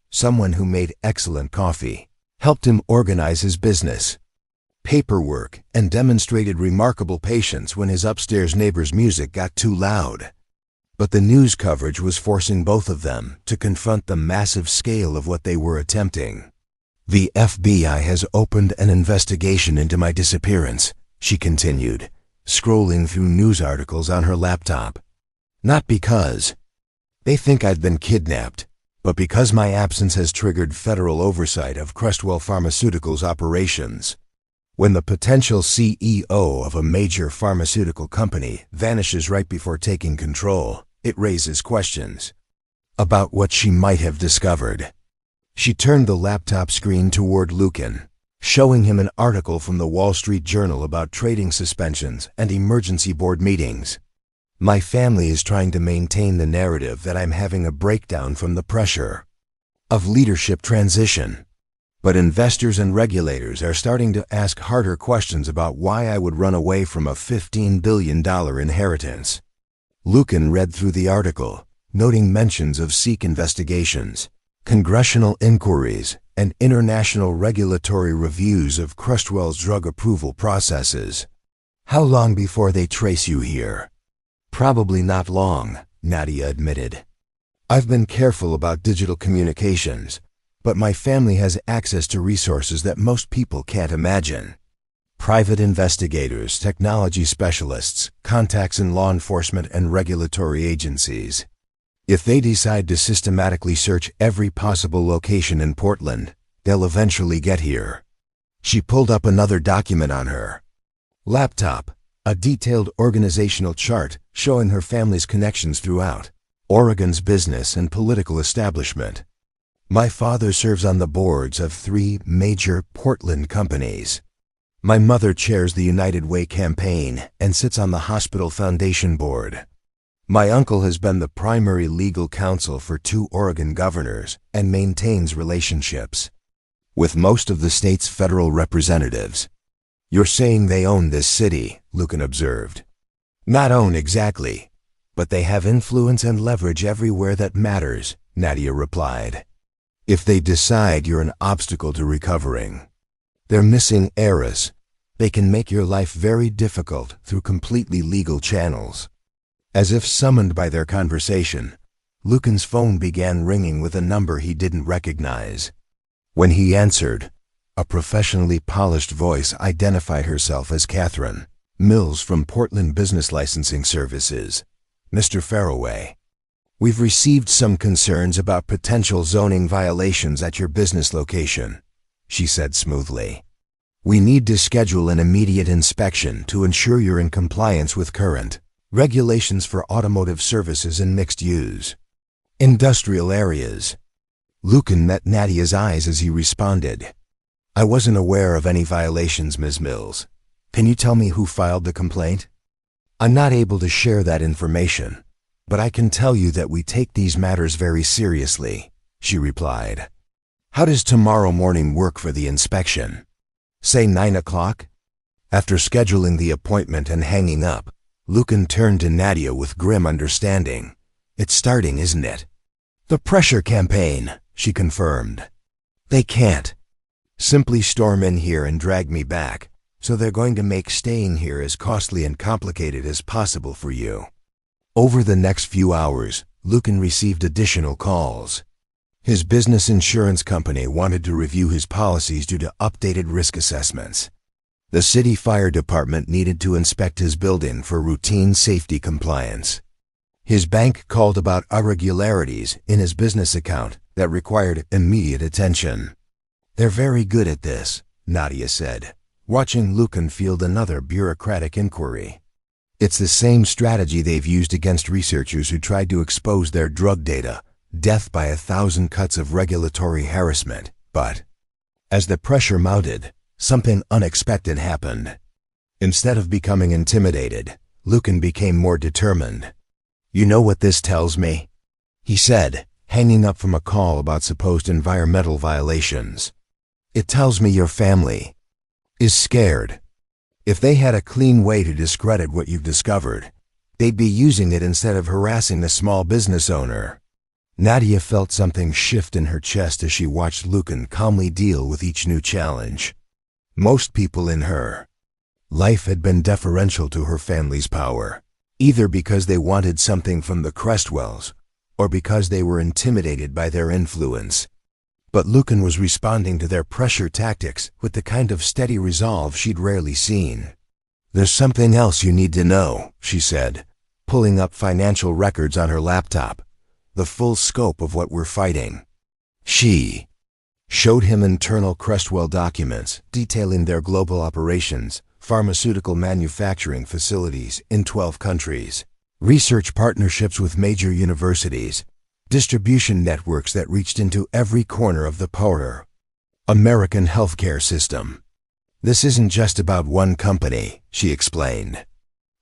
someone who made excellent coffee, helped him organize his business, paperwork, and demonstrated remarkable patience when his upstairs neighbor's music got too loud. But the news coverage was forcing both of them to confront the massive scale of what they were attempting. "The FBI has opened an investigation into my disappearance," she continued, scrolling through news articles on her laptop. "Not because they think I'd been kidnapped, but because my absence has triggered federal oversight of Crestwell Pharmaceuticals' operations. When the potential CEO of a major pharmaceutical company vanishes right before taking control, it raises questions about what she might have discovered." She turned the laptop screen toward Lucan, showing him an article from the Wall Street Journal about trading suspensions and emergency board meetings. "My family is trying to maintain the narrative that I'm having a breakdown from the pressure of leadership transition. But investors and regulators are starting to ask harder questions about why I would run away from a $15 billion inheritance." Lucan read through the article, noting mentions of Sikh investigations, congressional inquiries, and international regulatory reviews of Crestwell's drug approval processes. "How long before they trace you here?" "Probably not long," Nadia admitted. "I've been careful about digital communications, but my family has access to resources that most people can't imagine. Private investigators, technology specialists, contacts in law enforcement and regulatory agencies. If they decide to systematically search every possible location in Portland, they'll eventually get here." She pulled up another document on her laptop, a detailed organizational chart showing her family's connections throughout Oregon's business and political establishment. "My father serves on the boards of 3 major Portland companies. My mother chairs the United Way campaign and sits on the Hospital Foundation board. My uncle has been the primary legal counsel for 2 Oregon governors and maintains relationships with most of the state's federal representatives." "You're saying they own this city," Lucan observed. "Not own exactly, but they have influence and leverage everywhere that matters," Nadia replied. "If they decide you're an obstacle to recovering their missing heiress, they can make your life very difficult through completely legal channels." As if summoned by their conversation, Lucan's phone began ringing with a number he didn't recognize. When he answered, a professionally polished voice identified herself as Catherine Mills from Portland Business Licensing Services. "Mr. Faraway, we've received some concerns about potential zoning violations at your business location," she said smoothly. "We need to schedule an immediate inspection to ensure you're in compliance with current regulations for automotive services in mixed-use industrial areas." Lucan met Nadia's eyes as he responded. "I wasn't aware of any violations, Ms. Mills. Can you tell me who filed the complaint?" "I'm not able to share that information, but I can tell you that we take these matters very seriously," she replied. "How does tomorrow morning work for the inspection? Say 9 o'clock?" After scheduling the appointment and hanging up, Lucan turned to Nadia with grim understanding. "It's starting, isn't it?" "The pressure campaign," she confirmed. "They can't simply storm in here and drag me back. So they're going to make staying here as costly and complicated as possible for you. Over the next few hours, Lucan received additional calls. His business insurance company wanted to review his policies due to updated risk assessments. The city fire department needed to inspect his building for routine safety compliance. His bank called about irregularities in his business account that required immediate attention. They're very good at this, Nadia said, watching Lucan field another bureaucratic inquiry. It's the same strategy they've used against researchers who tried to expose their drug data, death by 1,000 cuts of regulatory harassment. But as the pressure mounted, something unexpected happened. Instead of becoming intimidated, Lucan became more determined. "You know what this tells me?" he said, hanging up from a call about supposed environmental violations. "It tells me your family is scared. If they had a clean way to discredit what you've discovered, they'd be using it instead of harassing the small business owner." Nadia felt something shift in her chest as she watched Lucan calmly deal with each new challenge. Most people in her life had been deferential to her family's power, either because they wanted something from the Crestwells or because they were intimidated by their influence. But Lucan was responding to their pressure tactics with the kind of steady resolve she'd rarely seen. "There's something else you need to know," she said, pulling up financial records on her laptop. "The full scope of what we're fighting." She showed him internal Crestwell documents detailing their global operations, pharmaceutical manufacturing facilities in 12 countries, research partnerships with major universities, distribution networks that reached into every corner of the poor American healthcare system. "This isn't just about one company," she explained.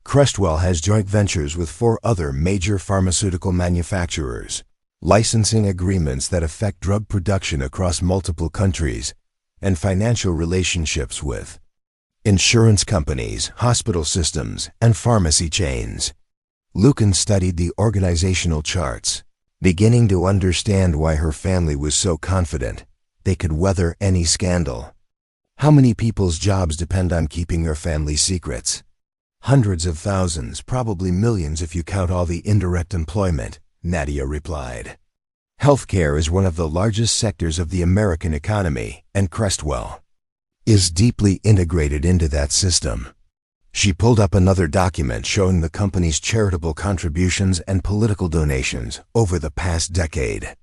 "Crestwell has joint ventures with 4 other major pharmaceutical manufacturers, licensing agreements that affect drug production across multiple countries, and financial relationships with insurance companies, hospital systems, and pharmacy chains." Lucan studied the organizational charts, beginning to understand why her family was so confident they could weather any scandal. "How many people's jobs depend on keeping your family's secrets?" "Hundreds of thousands, probably millions if you count all the indirect employment," Nadia replied. "Healthcare is one of the largest sectors of the American economy, and Crestwell is deeply integrated into that system." She pulled up another document showing the company's charitable contributions and political donations over the past decade.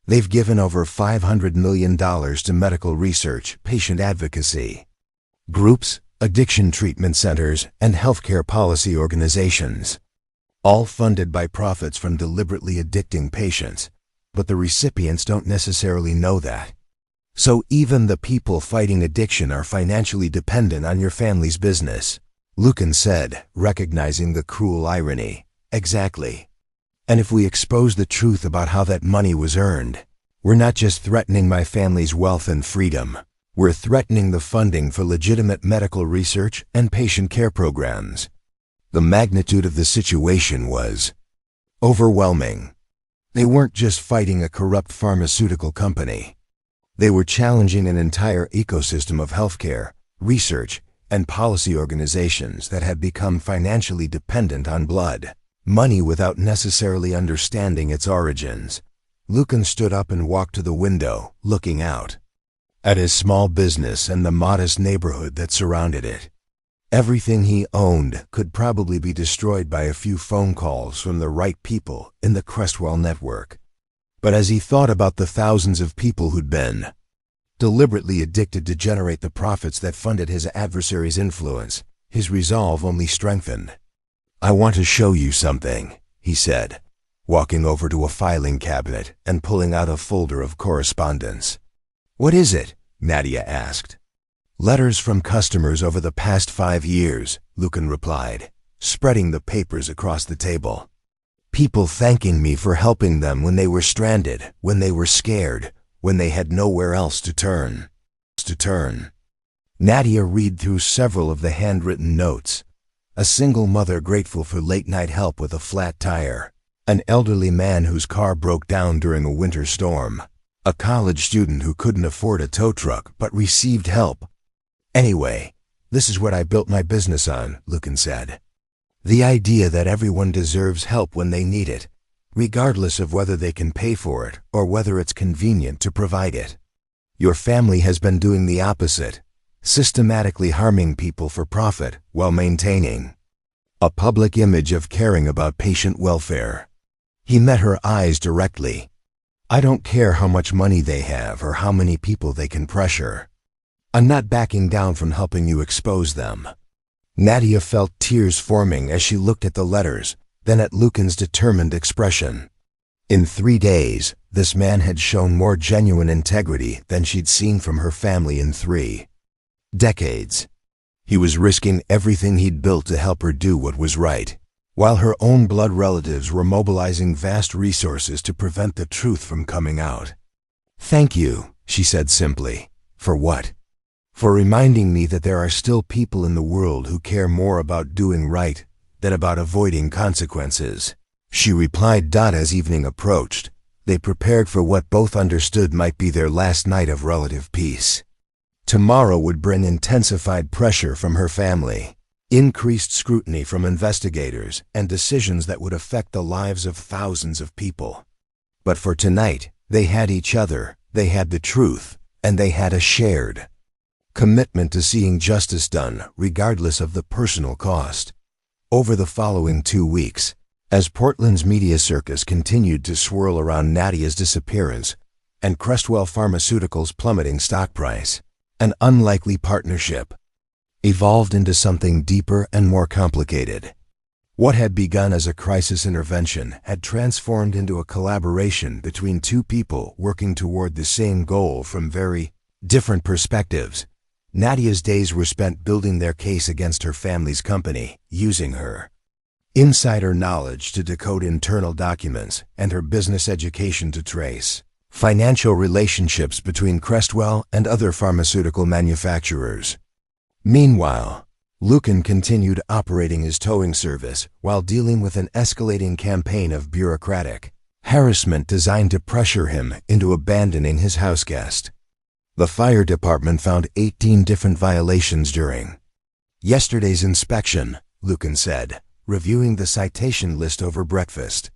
They've given over $500 million to medical research, patient advocacy groups, addiction treatment centers, and healthcare policy organizations, all funded by profits from deliberately addicting patients. But the recipients don't necessarily know that. So even the people fighting addiction are financially dependent on your family's business, Lucan said, recognizing the cruel irony. "Exactly. And if we expose the truth about how that money was earned, we're not just threatening my family's wealth and freedom, we're threatening the funding for legitimate medical research and patient care programs." The magnitude of the situation was overwhelming. They weren't just fighting a corrupt pharmaceutical company. They were challenging an entire ecosystem of healthcare, research, and policy organizations that had become financially dependent on blood money without necessarily understanding its origins. Lucan stood up and walked to the window, looking out at his small business and the modest neighborhood that surrounded it. Everything he owned could probably be destroyed by a few phone calls from the right people in the Crestwell network. But as he thought about the thousands of people who'd been deliberately addicted to generate the profits that funded his adversary's influence, his resolve only strengthened. "I want to show you something," he said, walking over to a filing cabinet and pulling out a folder of correspondence. "What is it?" Nadia asked. "Letters from customers over the past 5 years," Lucan replied, spreading the papers across the table. "People thanking me for helping them when they were stranded, when they were scared, when they had nowhere else to turn. Nadia read through several of the handwritten notes. A single mother grateful for late-night help with a flat tire, an elderly man whose car broke down during a winter storm, a college student who couldn't afford a tow truck but received help. Anyway, This is what I built my business on, Lucan said. The idea that everyone deserves help when they need it, regardless of whether they can pay for it or whether it's convenient to provide it. Your family has been doing the opposite, systematically harming people for profit while maintaining a public image of caring about patient welfare. He met her eyes directly. I don't care how much money they have or how many people they can pressure. I'm not backing down from helping you expose them. Nadia felt tears forming as she looked at the letters, then at Lucan's determined expression. In 3 days, this man had shown more genuine integrity than she'd seen from her family in 3 decades. He was risking everything he'd built to help her do what was right, while her own blood relatives were mobilizing vast resources to prevent the truth from coming out. Thank you, she said simply. For what? For reminding me that there are still people in the world who care more about doing right than about avoiding consequences. She replied. As evening approached, they prepared for what both understood might be their last night of relative peace. Tomorrow would bring intensified pressure from her family, increased scrutiny from investigators, and decisions that would affect the lives of thousands of people. But for tonight, they had each other, they had the truth, and they had a shared commitment to seeing justice done, regardless of the personal cost. Over the following 2 weeks, as Portland's media circus continued to swirl around Nadia's disappearance and Crestwell Pharmaceuticals' plummeting stock price, an unlikely partnership evolved into something deeper and more complicated. What had begun as a crisis intervention had transformed into a collaboration between 2 people working toward the same goal from very different perspectives. Nadia's days were spent building their case against her family's company, using her insider knowledge to decode internal documents and her business education to trace financial relationships between Crestwell and other pharmaceutical manufacturers. Meanwhile, Lucan continued operating his towing service while dealing with an escalating campaign of bureaucratic harassment designed to pressure him into abandoning his houseguest. The fire department found 18 different violations during yesterday's inspection, Lucan said, reviewing the citation list over breakfast.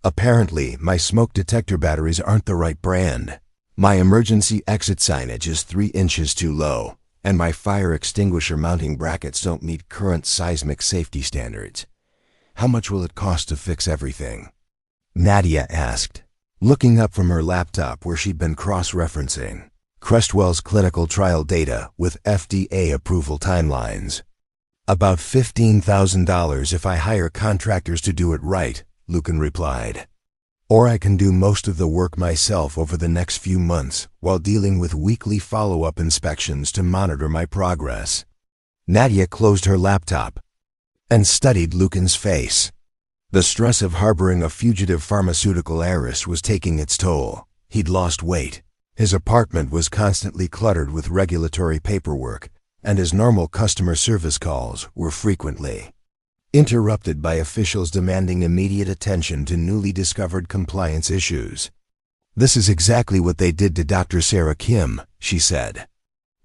Apparently, my smoke detector batteries aren't the right brand. My emergency exit signage is 3 inches too low, and my fire extinguisher mounting brackets don't meet current seismic safety standards. How much will it cost to fix everything? Nadia asked, looking up from her laptop where she'd been cross-referencing Crestwell's clinical trial data with FDA approval timelines. About $15,000 if I hire contractors to do it right, Lucan replied. Or I can do most of the work myself over the next few months while dealing with weekly follow-up inspections to monitor my progress. Nadia closed her laptop and studied Lucan's face. The stress of harboring a fugitive pharmaceutical heiress was taking its toll. He'd lost weight. His apartment was constantly cluttered with regulatory paperwork, and his normal customer service calls were frequently interrupted by officials demanding immediate attention to newly discovered compliance issues. This is exactly what they did to Dr. Sarah Kim, she said,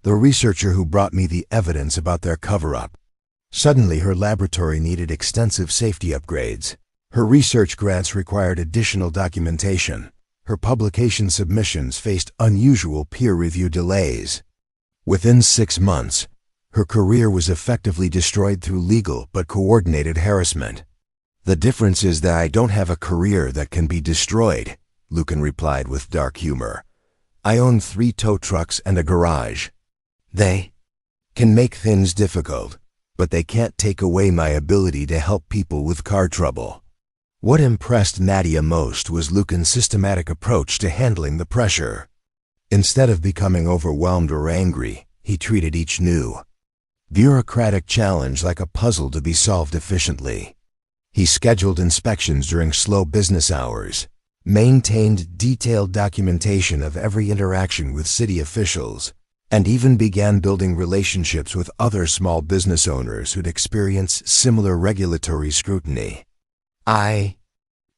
the researcher who brought me the evidence about their cover-up. Suddenly her laboratory needed extensive safety upgrades. Her research grants required additional documentation. Her publication submissions faced unusual peer review delays. Within 6 months, her career was effectively destroyed through legal but coordinated harassment. The difference is that I don't have a career that can be destroyed, Lucan replied with dark humor. I own 3 tow trucks and a garage. They can make things difficult, but they can't take away my ability to help people with car trouble. What impressed Nadia most was Lucan's systematic approach to handling the pressure. Instead of becoming overwhelmed or angry, he treated each new bureaucratic challenge like a puzzle to be solved efficiently. He scheduled inspections during slow business hours, maintained detailed documentation of every interaction with city officials, and even began building relationships with other small business owners who'd experienced similar regulatory scrutiny. I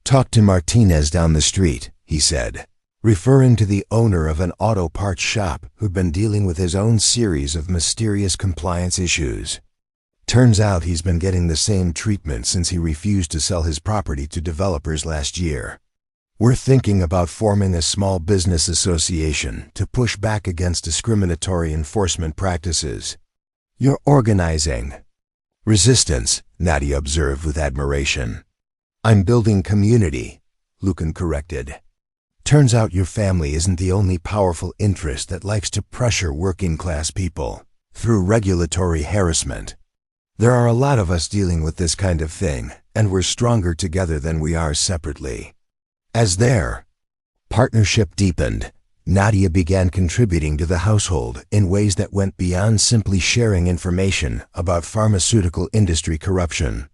talked to Martinez down the street, he said, referring to the owner of an auto parts shop who'd been dealing with his own series of mysterious compliance issues. Turns out he's been getting the same treatment since he refused to sell his property to developers last year. We're thinking about forming a small business association to push back against discriminatory enforcement practices. You're organizing resistance, Nadia observed with admiration. I'm building community, Lucan corrected. Turns out your family isn't the only powerful interest that likes to pressure working-class people through regulatory harassment. There are a lot of us dealing with this kind of thing, and we're stronger together than we are separately. As their partnership deepened, Nadia began contributing to the household in ways that went beyond simply sharing information about pharmaceutical industry corruption.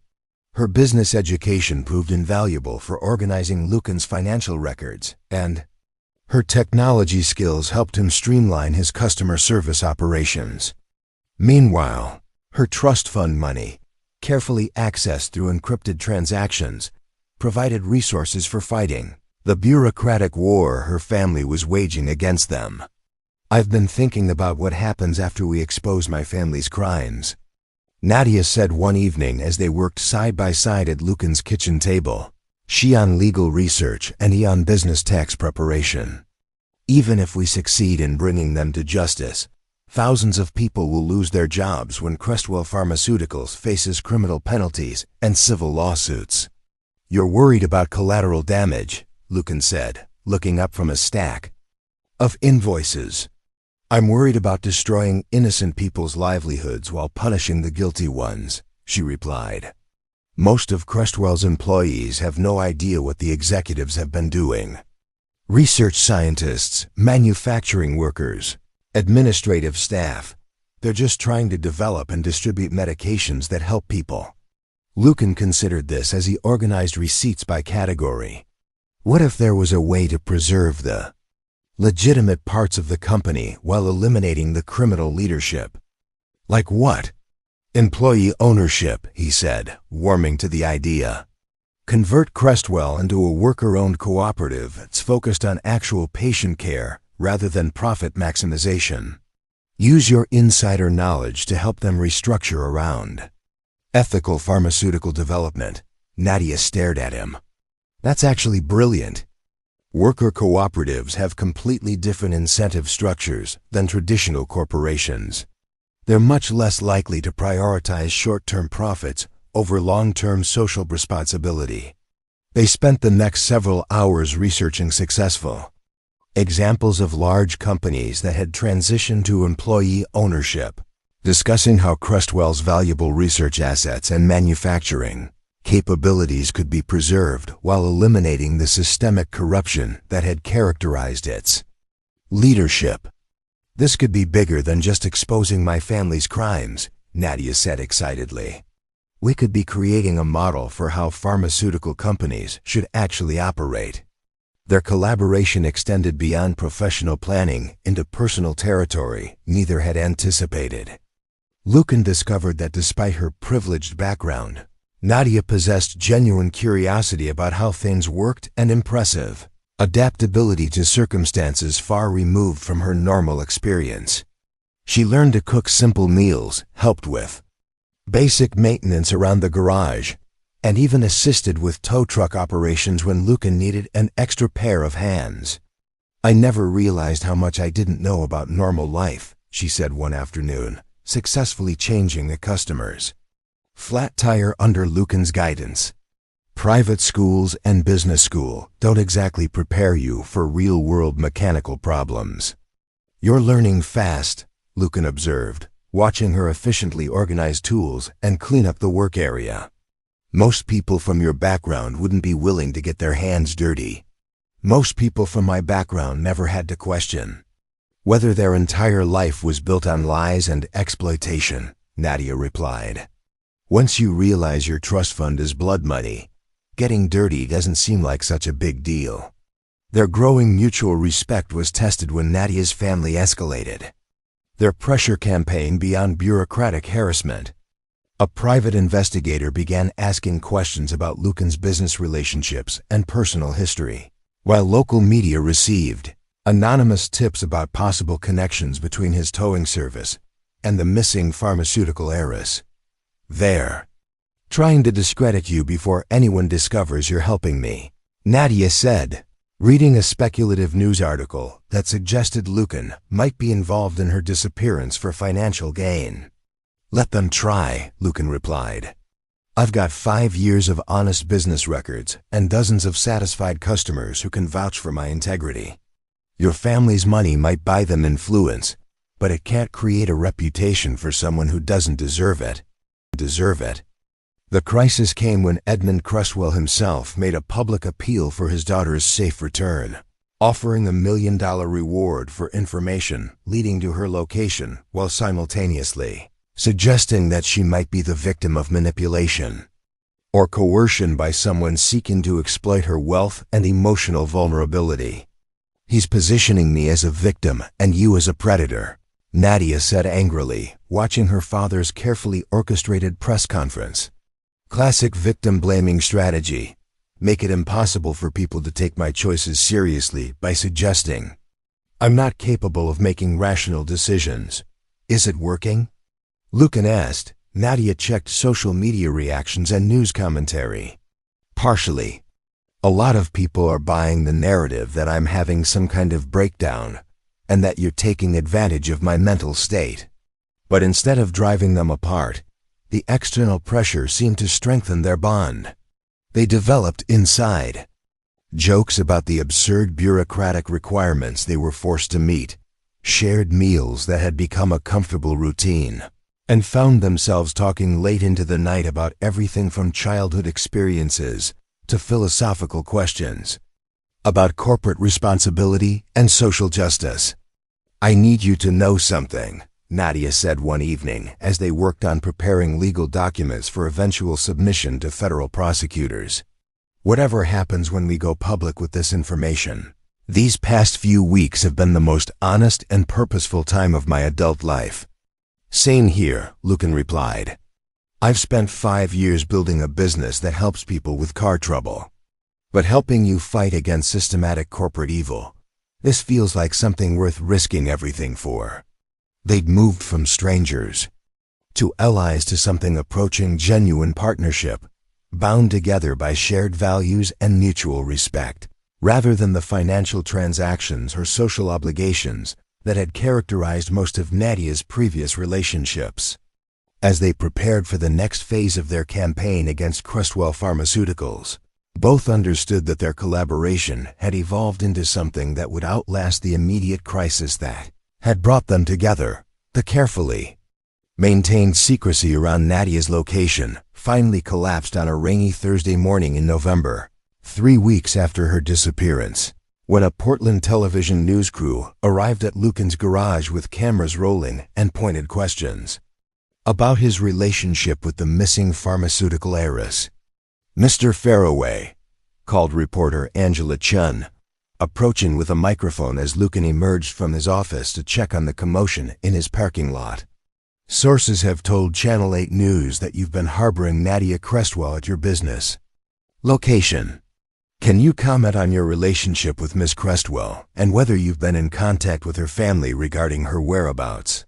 Her business education proved invaluable for organizing Lucan's financial records, and her technology skills helped him streamline his customer service operations. Meanwhile, her trust fund money, carefully accessed through encrypted transactions, provided resources for fighting the bureaucratic war her family was waging against them. I've been thinking about what happens after we expose my family's crimes, Nadia said one evening as they worked side by side at Lucan's kitchen table, she on legal research and he on business tax preparation. Even if we succeed in bringing them to justice, thousands of people will lose their jobs when Crestwell Pharmaceuticals faces criminal penalties and civil lawsuits. You're worried about collateral damage, Lucan said, looking up from a stack of invoices. I'm worried about destroying innocent people's livelihoods while punishing the guilty ones, she replied. Most of Crestwell's employees have no idea what the executives have been doing. Research scientists, manufacturing workers, administrative staff, they're just trying to develop and distribute medications that help people. Lucan considered this as he organized receipts by category. What if there was a way to preserve the legitimate parts of the company while eliminating the criminal leadership? Like what? Employee ownership, he said, warming to the idea. Convert Crestwell into a worker-owned cooperative that's focused on actual patient care rather than profit maximization. Use your insider knowledge to help them restructure around ethical pharmaceutical development. Nadia stared at him. That's actually brilliant. Worker cooperatives have completely different incentive structures than traditional corporations. They're much less likely to prioritize short-term profits over long-term social responsibility. They spent the next several hours researching successful examples of large companies that had transitioned to employee ownership, discussing how Crestwell's valuable research assets and manufacturing capabilities could be preserved while eliminating the systemic corruption that had characterized its leadership. This could be bigger than just exposing my family's crimes, Nadia said excitedly. We could be creating a model for how pharmaceutical companies should actually operate. Their collaboration extended beyond professional planning into personal territory neither had anticipated. Lucan discovered that despite her privileged background, Nadia possessed genuine curiosity about how things worked and impressive adaptability to circumstances far removed from her normal experience. She learned to cook simple meals, helped with basic maintenance around the garage, and even assisted with tow truck operations when Lucan needed an extra pair of hands. I never realized how much I didn't know about normal life, she said one afternoon, successfully changing the customers flat tire under Lucan's guidance. Private schools and business school don't exactly prepare you for real-world mechanical problems. You're learning fast, Lucan observed, watching her efficiently organize tools and clean up the work area. Most people from your background wouldn't be willing to get their hands dirty. Most people from my background never had to question whether their entire life was built on lies and exploitation, Nadia replied. Once you realize your trust fund is blood money, getting dirty doesn't seem like such a big deal. Their growing mutual respect was tested when Nadia's family escalated their pressure campaign beyond bureaucratic harassment. A private investigator began asking questions about Lucan's business relationships and personal history. while local media received anonymous tips about possible connections between his towing service and the missing pharmaceutical heiress. They're trying to discredit you before anyone discovers you're helping me, Nadia said, reading a speculative news article that suggested Lucan might be involved in her disappearance for financial gain. Let them try, Lucan replied. I've got 5 years of honest business records and dozens of satisfied customers who can vouch for my integrity. Your family's money might buy them influence, but it can't create a reputation for someone who doesn't deserve it. The crisis came when Edmund Cresswell himself made a public appeal for his daughter's safe return, offering a $1 million reward for information leading to her location while simultaneously suggesting that she might be the victim of manipulation or coercion by someone seeking to exploit her wealth and emotional vulnerability. He's positioning me as a victim and you as a predator, Nadia said angrily, watching her father's carefully orchestrated press conference. Classic victim-blaming strategy. Make it impossible for people to take my choices seriously by suggesting I'm not capable of making rational decisions. Is it working? Lucan asked. Nadia checked social media reactions and news commentary. Partially. A lot of people are buying the narrative that I'm having some kind of breakdown and that you're taking advantage of my mental state. But instead of driving them apart, the external pressure seemed to strengthen their bond. They developed inside. Jokes about the absurd bureaucratic requirements they were forced to meet, shared meals that had become a comfortable routine, and found themselves talking late into the night about everything from childhood experiences to philosophical questions, about corporate responsibility and social justice. I need you to know something, Nadia said one evening as they worked on preparing legal documents for eventual submission to federal prosecutors. Whatever happens when we go public with this information, these past few weeks have been the most honest and purposeful time of my adult life. Same here, Lucan replied. I've spent 5 years building a business that helps people with car trouble. But helping you fight against systematic corporate evil, this feels like something worth risking everything for. They'd moved from strangers to allies to something approaching genuine partnership, bound together by shared values and mutual respect, rather than the financial transactions or social obligations that had characterized most of Nadia's previous relationships. As they prepared for the next phase of their campaign against Cresswell Pharmaceuticals, both understood that their collaboration had evolved into something that would outlast the immediate crisis that had brought them together. The carefully maintained secrecy around Nadia's location finally collapsed on a rainy Thursday morning in November, 3 weeks after her disappearance, when a Portland television news crew arrived at Lucan's garage with cameras rolling and pointed questions about his relationship with the missing pharmaceutical heiress. Mr. Faraway, called reporter Angela Chun, approaching with a microphone as Lucan emerged from his office to check on the commotion in his parking lot. Sources have told Channel 8 News that you've been harboring Nadia Cresswell at your business location. Can you comment on your relationship with Miss Cresswell and whether you've been in contact with her family regarding her whereabouts?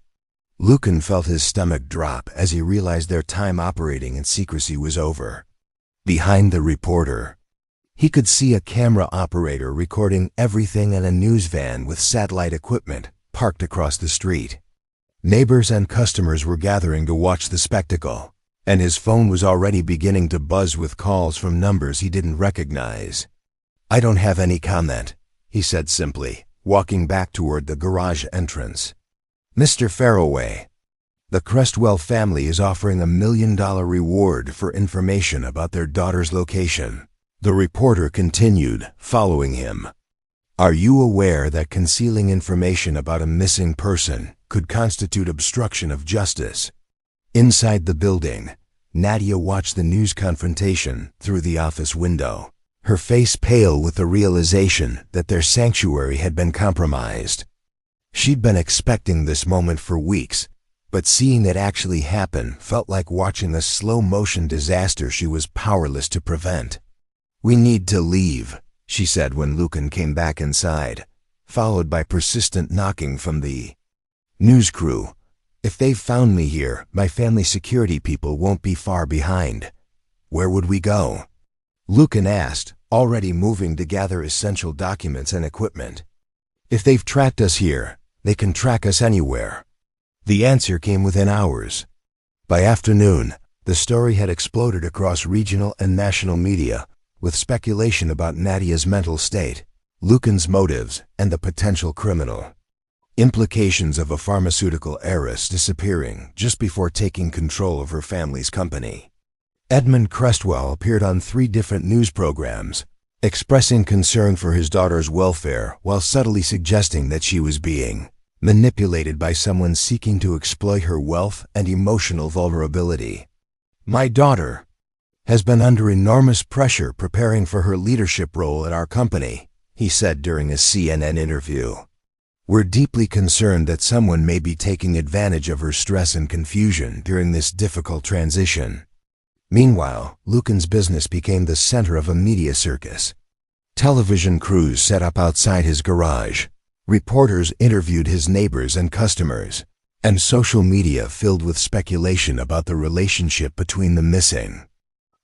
Lucan felt his stomach drop as he realized their time operating in secrecy was over. Behind the reporter, he could see a camera operator recording everything in a news van with satellite equipment parked across the street. Neighbors and customers were gathering to watch the spectacle, and his phone was already beginning to buzz with calls from numbers he didn't recognize. I don't have any comment, he said simply, walking back toward the garage entrance. Mr. Faraway, the Cresswell family is offering a $1 million reward for information about their daughter's location. The reporter continued, following him. Are you aware that concealing information about a missing person could constitute obstruction of justice? Inside the building, Nadia watched the news confrontation through the office window, her face pale with the realization that their sanctuary had been compromised. She'd been expecting this moment for weeks, but seeing it actually happen felt like watching a slow-motion disaster she was powerless to prevent. We need to leave, she said when Lucan came back inside, followed by persistent knocking from the news crew. If they've found me here, my family security people won't be far behind. Where would we go? Lucan asked, already moving to gather essential documents and equipment. If they've tracked us here, they can track us anywhere. The answer came within hours. By afternoon, the story had exploded across regional and national media, with speculation about Nadia's mental state, Lucan's motives, and the potential criminal implications of a pharmaceutical heiress disappearing just before taking control of her family's company. Edmund Crestwell appeared on 3 different news programs, expressing concern for his daughter's welfare while subtly suggesting that she was being manipulated by someone seeking to exploit her wealth and emotional vulnerability. My daughter has been under enormous pressure preparing for her leadership role at our company, he said during a CNN interview. We're deeply concerned that someone may be taking advantage of her stress and confusion during this difficult transition. Meanwhile, Lucan's business became the center of a media circus. Television crews set up outside his garage. Reporters interviewed his neighbors and customers, and social media filled with speculation about the relationship between the missing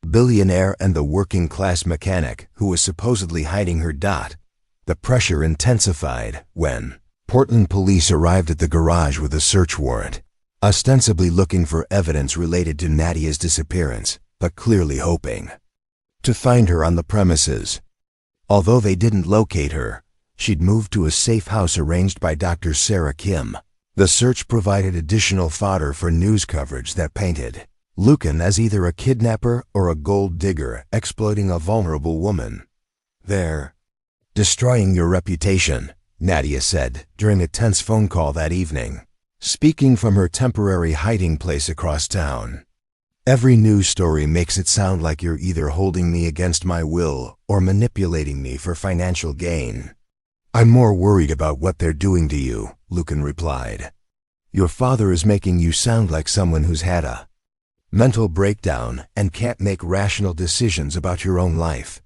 billionaire and the working-class mechanic who was supposedly hiding her. The pressure intensified when Portland police arrived at the garage with a search warrant, ostensibly looking for evidence related to Nadia's disappearance, but clearly hoping to find her on the premises. Although they didn't locate her, she'd moved to a safe house arranged by Dr. Sarah Kim. The search provided additional fodder for news coverage that painted Lucan as either a kidnapper or a gold digger exploiting a vulnerable woman. They're destroying your reputation, Nadia said during a tense phone call that evening, speaking from her temporary hiding place across town. Every news story makes it sound like you're either holding me against my will or manipulating me for financial gain. I'm more worried about what they're doing to you, Lucan replied. Your father is making you sound like someone who's had a mental breakdown and can't make rational decisions about your own life.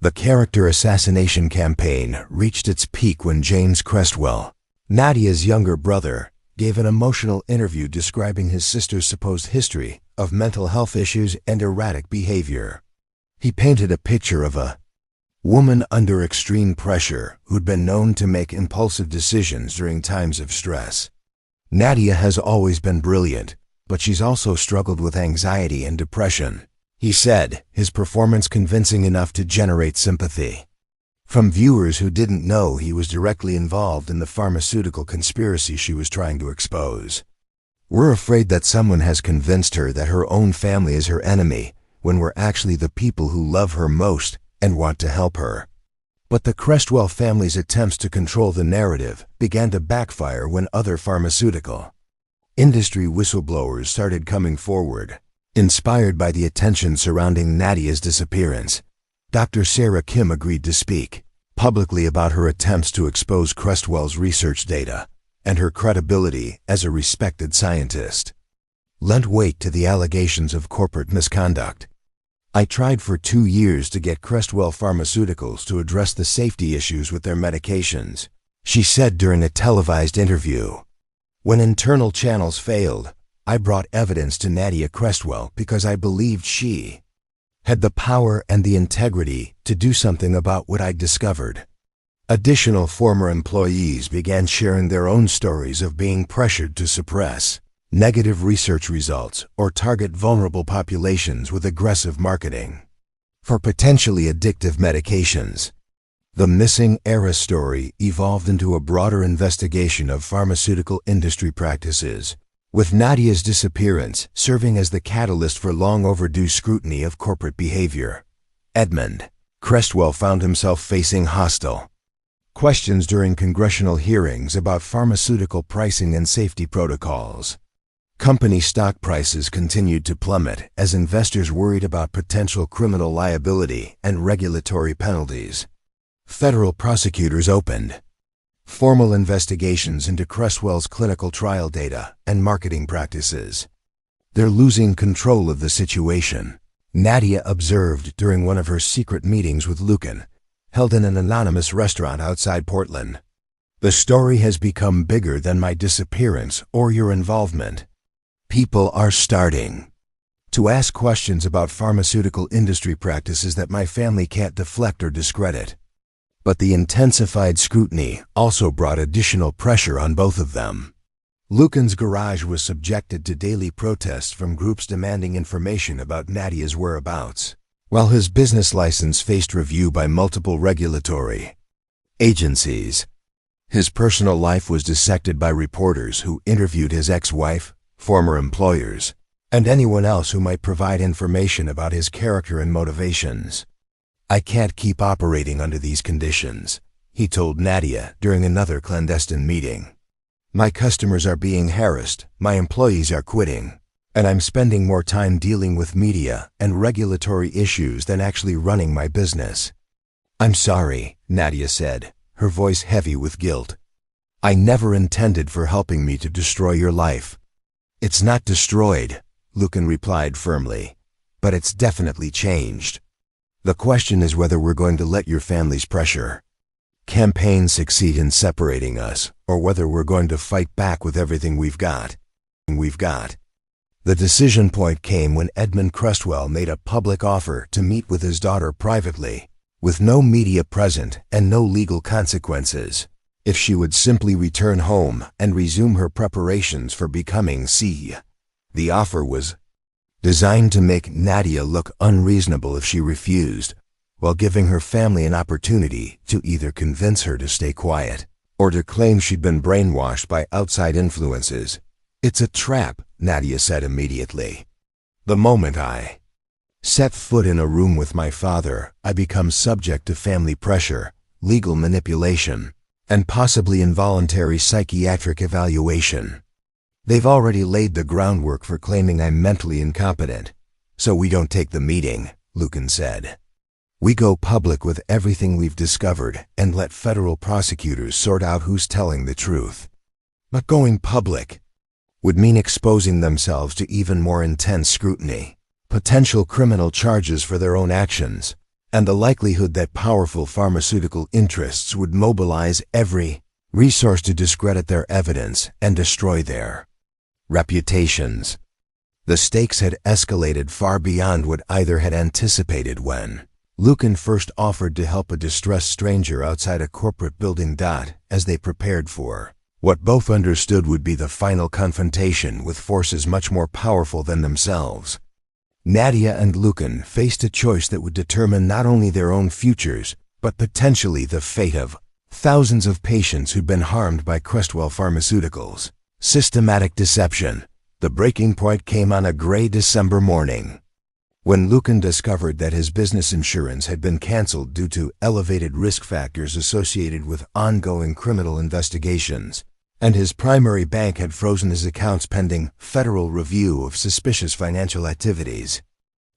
The character assassination campaign reached its peak when James Crestwell, Nadia's younger brother, gave an emotional interview describing his sister's supposed history of mental health issues and erratic behavior. He painted a picture of a woman under extreme pressure who'd been known to make impulsive decisions during times of stress. Nadia has always been brilliant, but she's also struggled with anxiety and depression, he said, his performance convincing enough to generate sympathy from viewers who didn't know he was directly involved in the pharmaceutical conspiracy she was trying to expose. We're afraid that someone has convinced her that her own family is her enemy, when we're actually the people who love her most and want to help her. But the Crestwell family's attempts to control the narrative began to backfire when other pharmaceutical industry whistleblowers started coming forward. Inspired by the attention surrounding Nadia's disappearance, Dr. Sarah Kim agreed to speak publicly about her attempts to expose Crestwell's research data and her credibility as a respected scientist. Lent weight to the allegations of corporate misconduct. I tried for 2 years to get Crestwell Pharmaceuticals to address the safety issues with their medications, she said during a televised interview. When internal channels failed, I brought evidence to Nadia Crestwell because I believed she had the power and the integrity to do something about what I'd discovered. Additional former employees began sharing their own stories of being pressured to suppress negative research results or target vulnerable populations with aggressive marketing for potentially addictive medications. The missing heiress story evolved into a broader investigation of pharmaceutical industry practices, with Nadia's disappearance serving as the catalyst for long overdue scrutiny of corporate behavior. Edmund Crestwell found himself facing hostile questions during congressional hearings about pharmaceutical pricing and safety protocols. Company stock prices continued to plummet as investors worried about potential criminal liability and regulatory penalties. Federal prosecutors opened formal investigations into Crestwell's clinical trial data and marketing practices. They're losing control of the situation, Nadia observed during one of her secret meetings with Lucan, held in an anonymous restaurant outside Portland. The story has become bigger than my disappearance or your involvement. People are starting to ask questions about pharmaceutical industry practices that my family can't deflect or discredit. But the intensified scrutiny also brought additional pressure on both of them. Lucan's garage was subjected to daily protests from groups demanding information about Nadia's whereabouts, while his business license faced review by multiple regulatory agencies. His personal life was dissected by reporters who interviewed his ex-wife, former employers, and anyone else who might provide information about his character and motivations. "I can't keep operating under these conditions," he told Nadia during another clandestine meeting. "My customers are being harassed, my employees are quitting, and I'm spending more time dealing with media and regulatory issues than actually running my business." "I'm sorry," Nadia said, her voice heavy with guilt. "I never intended for helping me to destroy your life." "It's not destroyed," Lucan replied firmly, "but it's definitely changed. The question is whether we're going to let your family's pressure campaign succeed in separating us, or whether we're going to fight back with everything we've got. The decision point came when Edmund Cresswell made a public offer to meet with his daughter privately, with no media present and no legal consequences, if she would simply return home and resume her preparations for becoming CEO. The offer was designed to make Nadia look unreasonable if she refused, while giving her family an opportunity to either convince her to stay quiet or to claim she'd been brainwashed by outside influences. "It's a trap," Nadia said immediately. "The moment I set foot in a room with my father, I become subject to family pressure, legal manipulation, and possibly involuntary psychiatric evaluation. They've already laid the groundwork for claiming I'm mentally incompetent, so we don't take the meeting," Lucan said. "We go public with everything we've discovered and let federal prosecutors sort out who's telling the truth." But going public would mean exposing themselves to even more intense scrutiny, potential criminal charges for their own actions, and the likelihood that powerful pharmaceutical interests would mobilize every resource to discredit their evidence and destroy their reputations. The stakes had escalated far beyond what either had anticipated when Lucan first offered to help a distressed stranger outside a corporate building. As they prepared for what both understood would be the final confrontation with forces much more powerful than themselves, Nadia and Lucan faced a choice that would determine not only their own futures, but potentially the fate of thousands of patients who'd been harmed by Cresswell Pharmaceuticals' systematic deception. The breaking point came on a gray December morning, when Lucan discovered that his business insurance had been canceled due to elevated risk factors associated with ongoing criminal investigations, and his primary bank had frozen his accounts pending federal review of suspicious financial activities.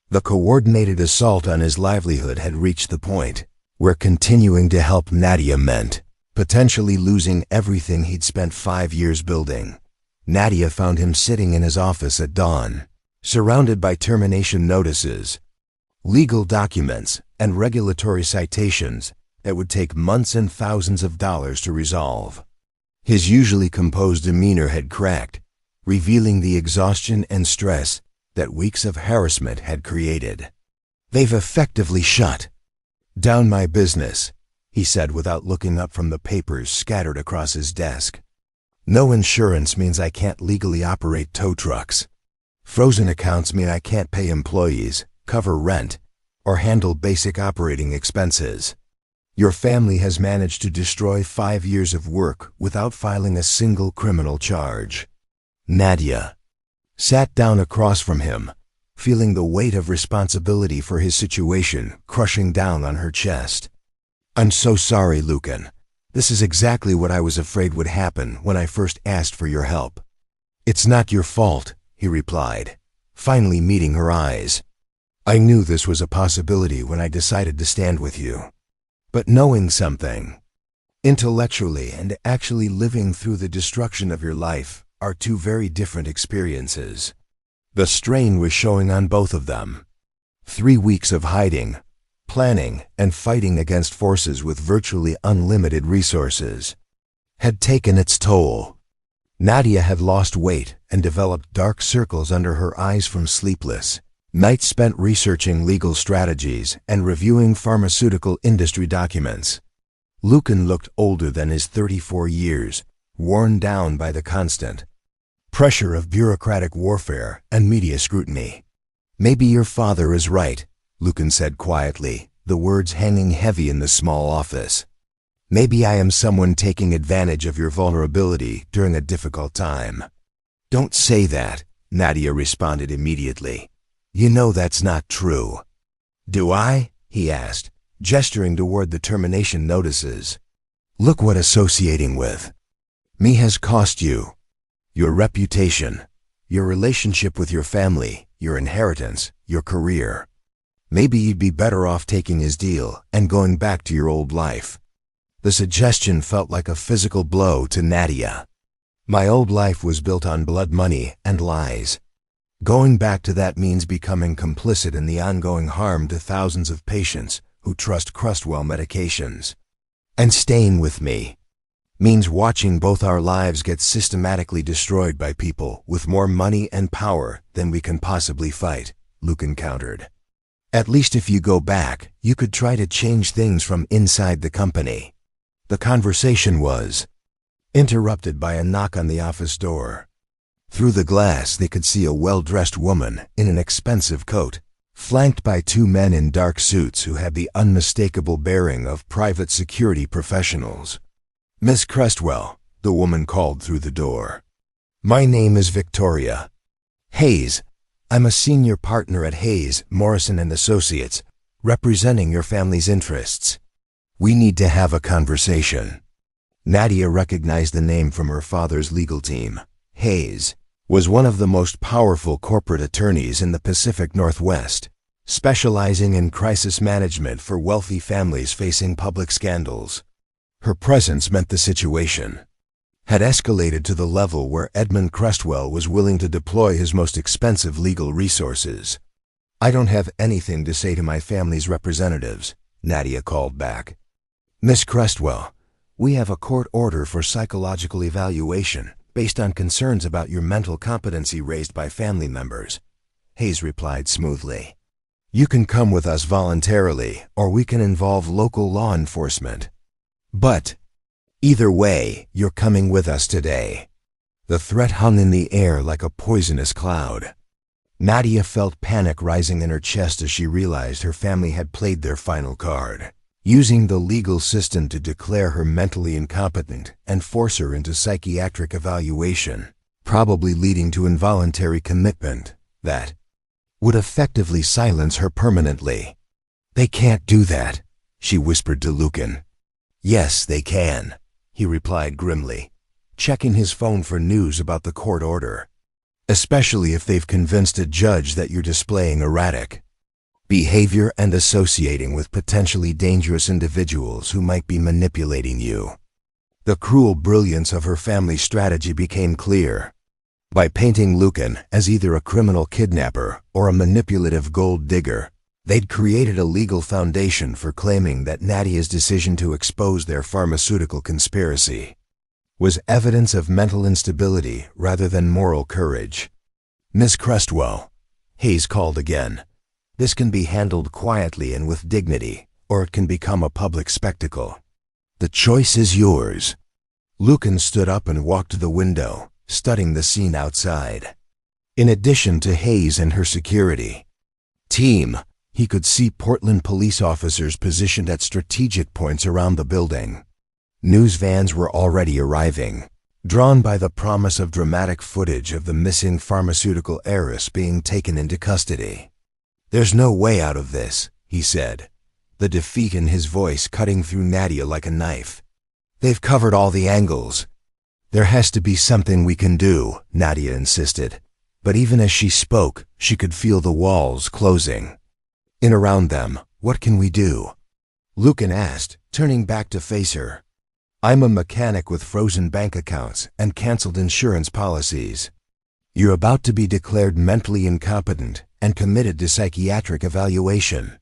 The coordinated assault on his livelihood had reached the point where continuing to help Nadia meant potentially losing everything he'd spent 5 years building. Nadia found him sitting in his office at dawn, surrounded by termination notices, legal documents, and regulatory citations that would take months and thousands of dollars to resolve. His usually composed demeanor had cracked, revealing the exhaustion and stress that weeks of harassment had created. "They've effectively shut down my business," he said without looking up from the papers scattered across his desk. "No insurance means I can't legally operate tow trucks. Frozen accounts mean I can't pay employees, cover rent, or handle basic operating expenses. Your family has managed to destroy 5 years of work without filing a single criminal charge." Nadia sat down across from him, feeling the weight of responsibility for his situation crushing down on her chest. "I'm so sorry, Lucan. This is exactly what I was afraid would happen when I first asked for your help." "It's not your fault," he replied, finally meeting her eyes. "I knew this was a possibility when I decided to stand with you. But knowing something intellectually and actually living through the destruction of your life are two very different experiences." The strain was showing on both of them. 3 weeks of hiding, planning and fighting against forces with virtually unlimited resources, had taken its toll. Nadia had lost weight and developed dark circles under her eyes from sleepless nights spent researching legal strategies and reviewing pharmaceutical industry documents. Lucan looked older than his 34 years, worn down by the constant pressure of bureaucratic warfare and media scrutiny. "Maybe your father is right," Lucan said quietly, the words hanging heavy in the small office. "Maybe I am someone taking advantage of your vulnerability during a difficult time." "Don't say that," Nadia responded immediately. "You know that's not true." "Do I?" he asked, gesturing toward the termination notices. "Look what associating with me has cost you. Your reputation, your relationship with your family, your inheritance, your career. Maybe you'd be better off taking his deal and going back to your old life." The suggestion felt like a physical blow to Nadia. "My old life was built on blood money and lies. Going back to that means becoming complicit in the ongoing harm to thousands of patients who trust Crestwell medications. And staying with me means watching both our lives get systematically destroyed by people with more money and power than we can possibly fight," Lucan countered. "At least if you go back, you could try to change things from inside the company." The conversation was interrupted by a knock on the office door. Through the glass, they could see a well-dressed woman in an expensive coat, flanked by two men in dark suits who had the unmistakable bearing of private security professionals. "Miss Crestwell," the woman called through the door. "My name is Victoria Hayes. I'm a senior partner at Hayes, Morrison & Associates, representing your family's interests. We need to have a conversation." Nadia recognized the name from her father's legal team. Hayes was one of the most powerful corporate attorneys in the Pacific Northwest, specializing in crisis management for wealthy families facing public scandals. Her presence meant the situation had escalated to the level where Edmund Crestwell was willing to deploy his most expensive legal resources. "I don't have anything to say to my family's representatives," Nadia called back. "Miss Crestwell, we have a court order for psychological evaluation based on concerns about your mental competency raised by family members," Hayes replied smoothly. "You can come with us voluntarily, or we can involve local law enforcement. But either way, you're coming with us today." The threat hung in the air like a poisonous cloud. Nadia felt panic rising in her chest as she realized her family had played their final card, using the legal system to declare her mentally incompetent and force her into psychiatric evaluation, probably leading to involuntary commitment that would effectively silence her permanently. "They can't do that," she whispered to Lucan. "Yes, they can," he replied grimly, checking his phone for news about the court order. "Especially if they've convinced a judge that you're displaying erratic behavior and associating with potentially dangerous individuals who might be manipulating you." The cruel brilliance of her family's strategy became clear. By painting Lucan as either a criminal kidnapper or a manipulative gold digger, they'd created a legal foundation for claiming that Nadia's decision to expose their pharmaceutical conspiracy was evidence of mental instability rather than moral courage. "Miss Crestwell," Hayes called again, "this can be handled quietly and with dignity, or it can become a public spectacle. The choice is yours." Lucan stood up and walked to the window, studying the scene outside. In addition to Hayes and her security team, he could see Portland police officers positioned at strategic points around the building. News vans were already arriving, drawn by the promise of dramatic footage of the missing pharmaceutical heiress being taken into custody. "There's no way out of this," he said, the defeat in his voice cutting through Nadia like a knife. "They've covered all the angles." "There has to be something we can do," Nadia insisted. But even as she spoke, she could feel the walls closing in around them. "What can we do?" Lucan asked, turning back to face her. "I'm a mechanic with frozen bank accounts and canceled insurance policies. You're about to be declared mentally incompetent and committed to psychiatric evaluation.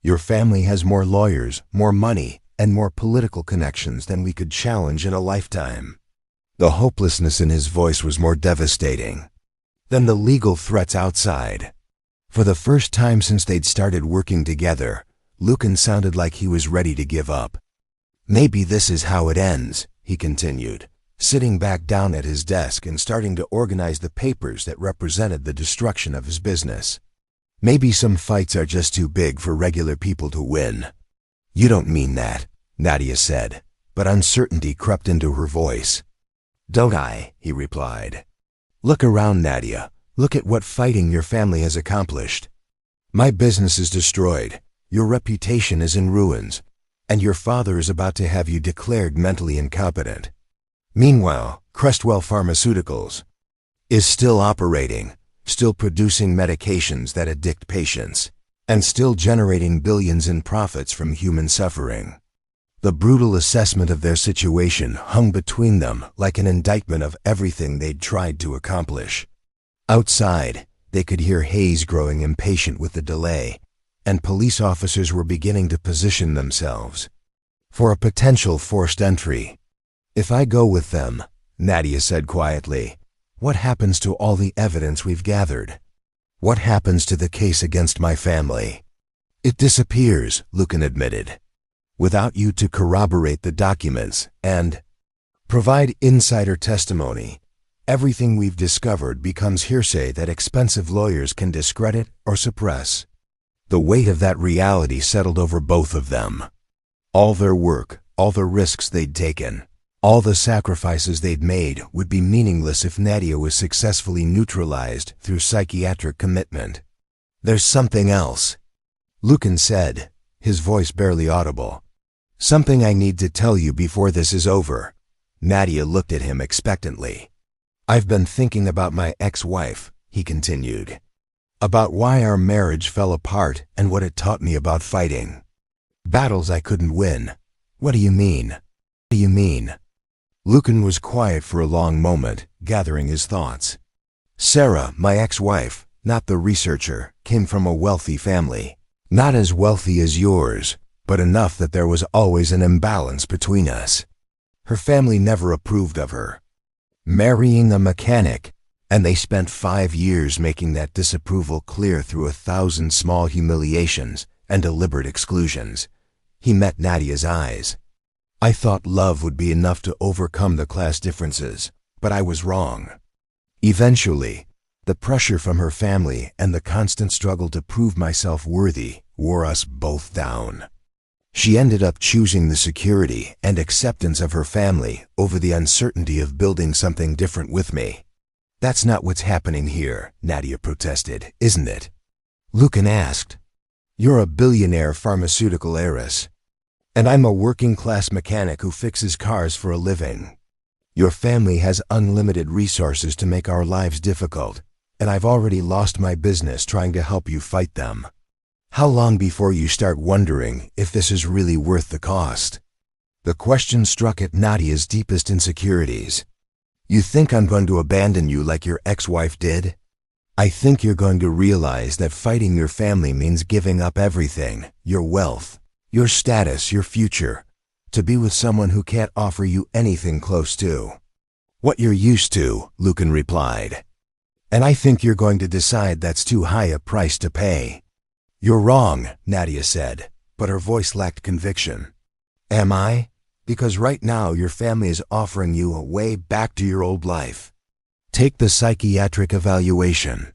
Your family has more lawyers, more money, and more political connections than we could challenge in a lifetime." The hopelessness in his voice was more devastating than the legal threats outside. For the first time since they'd started working together, Lucan sounded like he was ready to give up. "Maybe this is how it ends," he continued, sitting back down at his desk and starting to organize the papers that represented the destruction of his business. "Maybe some fights are just too big for regular people to win." "You don't mean that," Nadia said, but uncertainty crept into her voice. "Don't I?" he replied. "Look around, Nadia. Look at what fighting your family has accomplished. My business is destroyed, your reputation is in ruins, and your father is about to have you declared mentally incompetent. Meanwhile, Crestwell Pharmaceuticals is still operating, still producing medications that addict patients, and still generating billions in profits from human suffering." The brutal assessment of their situation hung between them like an indictment of everything they'd tried to accomplish. Outside, they could hear Hayes growing impatient with the delay, and police officers were beginning to position themselves for a potential forced entry. "If I go with them," Nadia said quietly, "what happens to all the evidence we've gathered? What happens to the case against my family?" "It disappears," Lucan admitted. "Without you to corroborate the documents and provide insider testimony, everything we've discovered becomes hearsay that expensive lawyers can discredit or suppress." The weight of that reality settled over both of them. All their work, all the risks they'd taken, all the sacrifices they'd made would be meaningless if Nadia was successfully neutralized through psychiatric commitment. "There's something else," Lucan said, his voice barely audible. "Something I need to tell you before this is over." Nadia looked at him expectantly. "I've been thinking about my ex-wife," he continued. "About why our marriage fell apart and what it taught me about fighting. Battles I couldn't win." "What do you mean? What do you mean?" Lucan was quiet for a long moment, gathering his thoughts. "Sarah, my ex-wife, not the researcher, came from a wealthy family. Not as wealthy as yours, but enough that there was always an imbalance between us. Her family never approved of her marrying a mechanic, and they spent 5 years making that disapproval clear through 1,000 small humiliations and deliberate exclusions." He met Nadia's eyes. "I thought love would be enough to overcome the class differences, but I was wrong. Eventually, the pressure from her family and the constant struggle to prove myself worthy wore us both down. She ended up choosing the security and acceptance of her family over the uncertainty of building something different with me." "That's not what's happening here," Nadia protested, "isn't it?" Lucan asked. "You're a billionaire pharmaceutical heiress, and I'm a working-class mechanic who fixes cars for a living. Your family has unlimited resources to make our lives difficult, and I've already lost my business trying to help you fight them. How long before you start wondering if this is really worth the cost?" The question struck at Nadia's deepest insecurities. "You think I'm going to abandon you like your ex-wife did? I think you're going to realize that fighting your family means giving up everything, your wealth, your status, your future, to be with someone who can't offer you anything close to what you're used to," Lucan replied. "And I think you're going to decide that's too high a price to pay." "You're wrong," Nadia said, but her voice lacked conviction. "Am I? Because right now your family is offering you a way back to your old life. Take the psychiatric evaluation.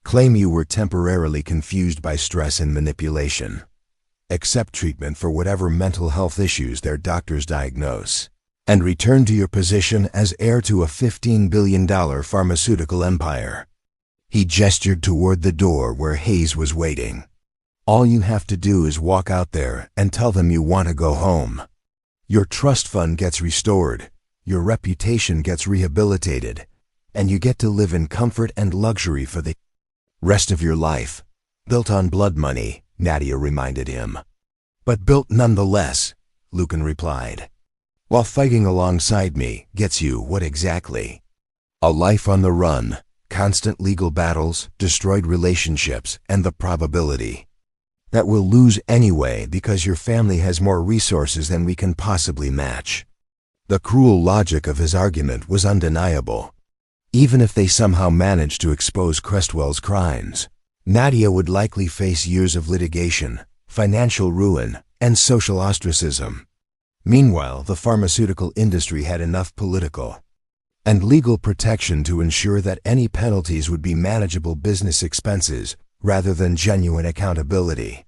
Claim you were temporarily confused by stress and manipulation. Accept treatment for whatever mental health issues their doctors diagnose, and return to your position as heir to a $15 billion pharmaceutical empire." He gestured toward the door where Hayes was waiting. "All you have to do is walk out there and tell them you want to go home. Your trust fund gets restored, your reputation gets rehabilitated, and you get to live in comfort and luxury for the rest of your life. Built on blood money," Nadia reminded him. "But built nonetheless," Lucan replied. "While fighting alongside me gets you what exactly? A life on the run, constant legal battles, destroyed relationships, and the probability that we'll lose anyway because your family has more resources than we can possibly match. The cruel logic of his argument was undeniable. Even if they somehow managed to expose Cresswell's crimes, Nadia would likely face years of litigation, financial ruin, and social ostracism. Meanwhile, the pharmaceutical industry had enough political and legal protection to ensure that any penalties would be manageable business expenses rather than genuine accountability.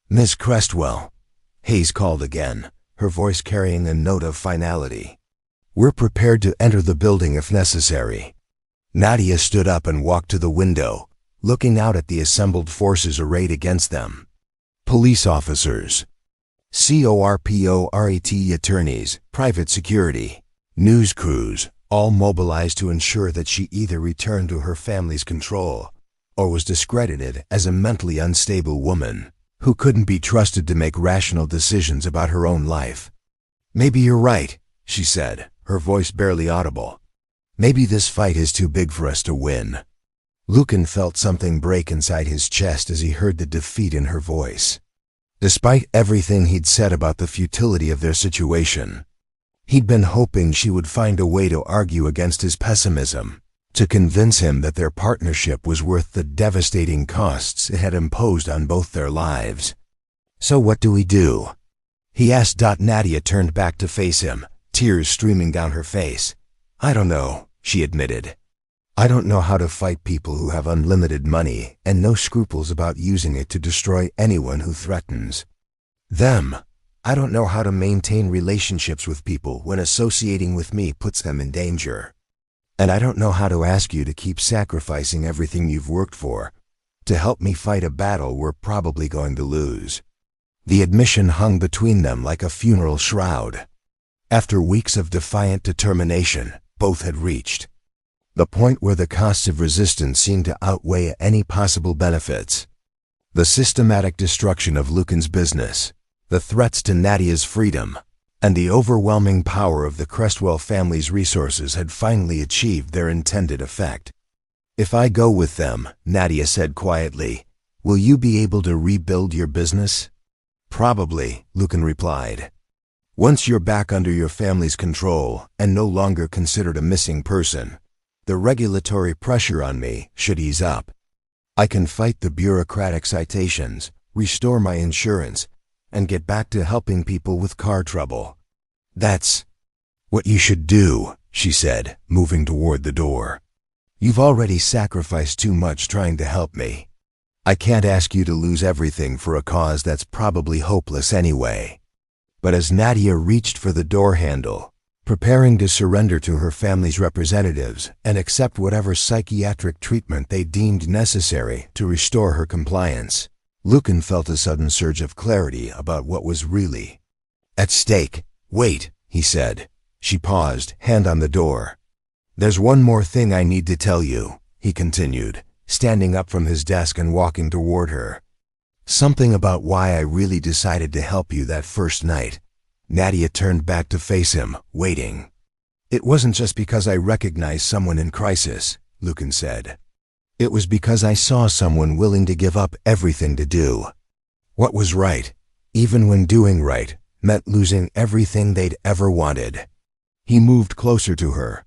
"Miss Cresswell," Hayes called again, her voice carrying a note of finality. "We're prepared to enter the building if necessary." Nadia stood up and walked to the window, looking out at the assembled forces arrayed against them. Police officers, corporat attorneys, private security, news crews, all mobilized to ensure that she either returned to her family's control or was discredited as a mentally unstable woman who couldn't be trusted to make rational decisions about her own life. "Maybe you're right," she said, her voice barely audible. "Maybe this fight is too big for us to win." Lucan felt something break inside his chest as he heard the defeat in her voice. Despite everything he'd said about the futility of their situation, he'd been hoping she would find a way to argue against his pessimism, to convince him that their partnership was worth the devastating costs it had imposed on both their lives. "So what do we do?" he asked. Nadia turned back to face him, tears streaming down her face. "I don't know," she admitted. "I don't know how to fight people who have unlimited money and no scruples about using it to destroy anyone who threatens them. I don't know how to maintain relationships with people when associating with me puts them in danger. And I don't know how to ask you to keep sacrificing everything you've worked for to help me fight a battle we're probably going to lose." The admission hung between them like a funeral shroud. After weeks of defiant determination, both had reached the point where the costs of resistance seemed to outweigh any possible benefits. The systematic destruction of Lucan's business, the threats to Nadia's freedom, and the overwhelming power of the Cresswell family's resources had finally achieved their intended effect. "If I go with them," Nadia said quietly, "will you be able to rebuild your business?" "Probably," Lucan replied. "Once you're back under your family's control and no longer considered a missing person, the regulatory pressure on me should ease up. I can fight the bureaucratic citations, restore my insurance, and get back to helping people with car trouble." "That's what you should do," she said, moving toward the door. "You've already sacrificed too much trying to help me. I can't ask you to lose everything for a cause that's probably hopeless anyway." But as Nadia reached for the door handle, preparing to surrender to her family's representatives and accept whatever psychiatric treatment they deemed necessary to restore her compliance, Lucan felt a sudden surge of clarity about what was really at stake. "Wait," he said. She paused, hand on the door. "There's one more thing I need to tell you," he continued, standing up from his desk and walking toward her. "Something about why I really decided to help you that first night." Nadia turned back to face him, waiting. "It wasn't just because I recognized someone in crisis," Lucan said. "It was because I saw someone willing to give up everything to do what was right, even when doing right meant losing everything they'd ever wanted." He moved closer to her.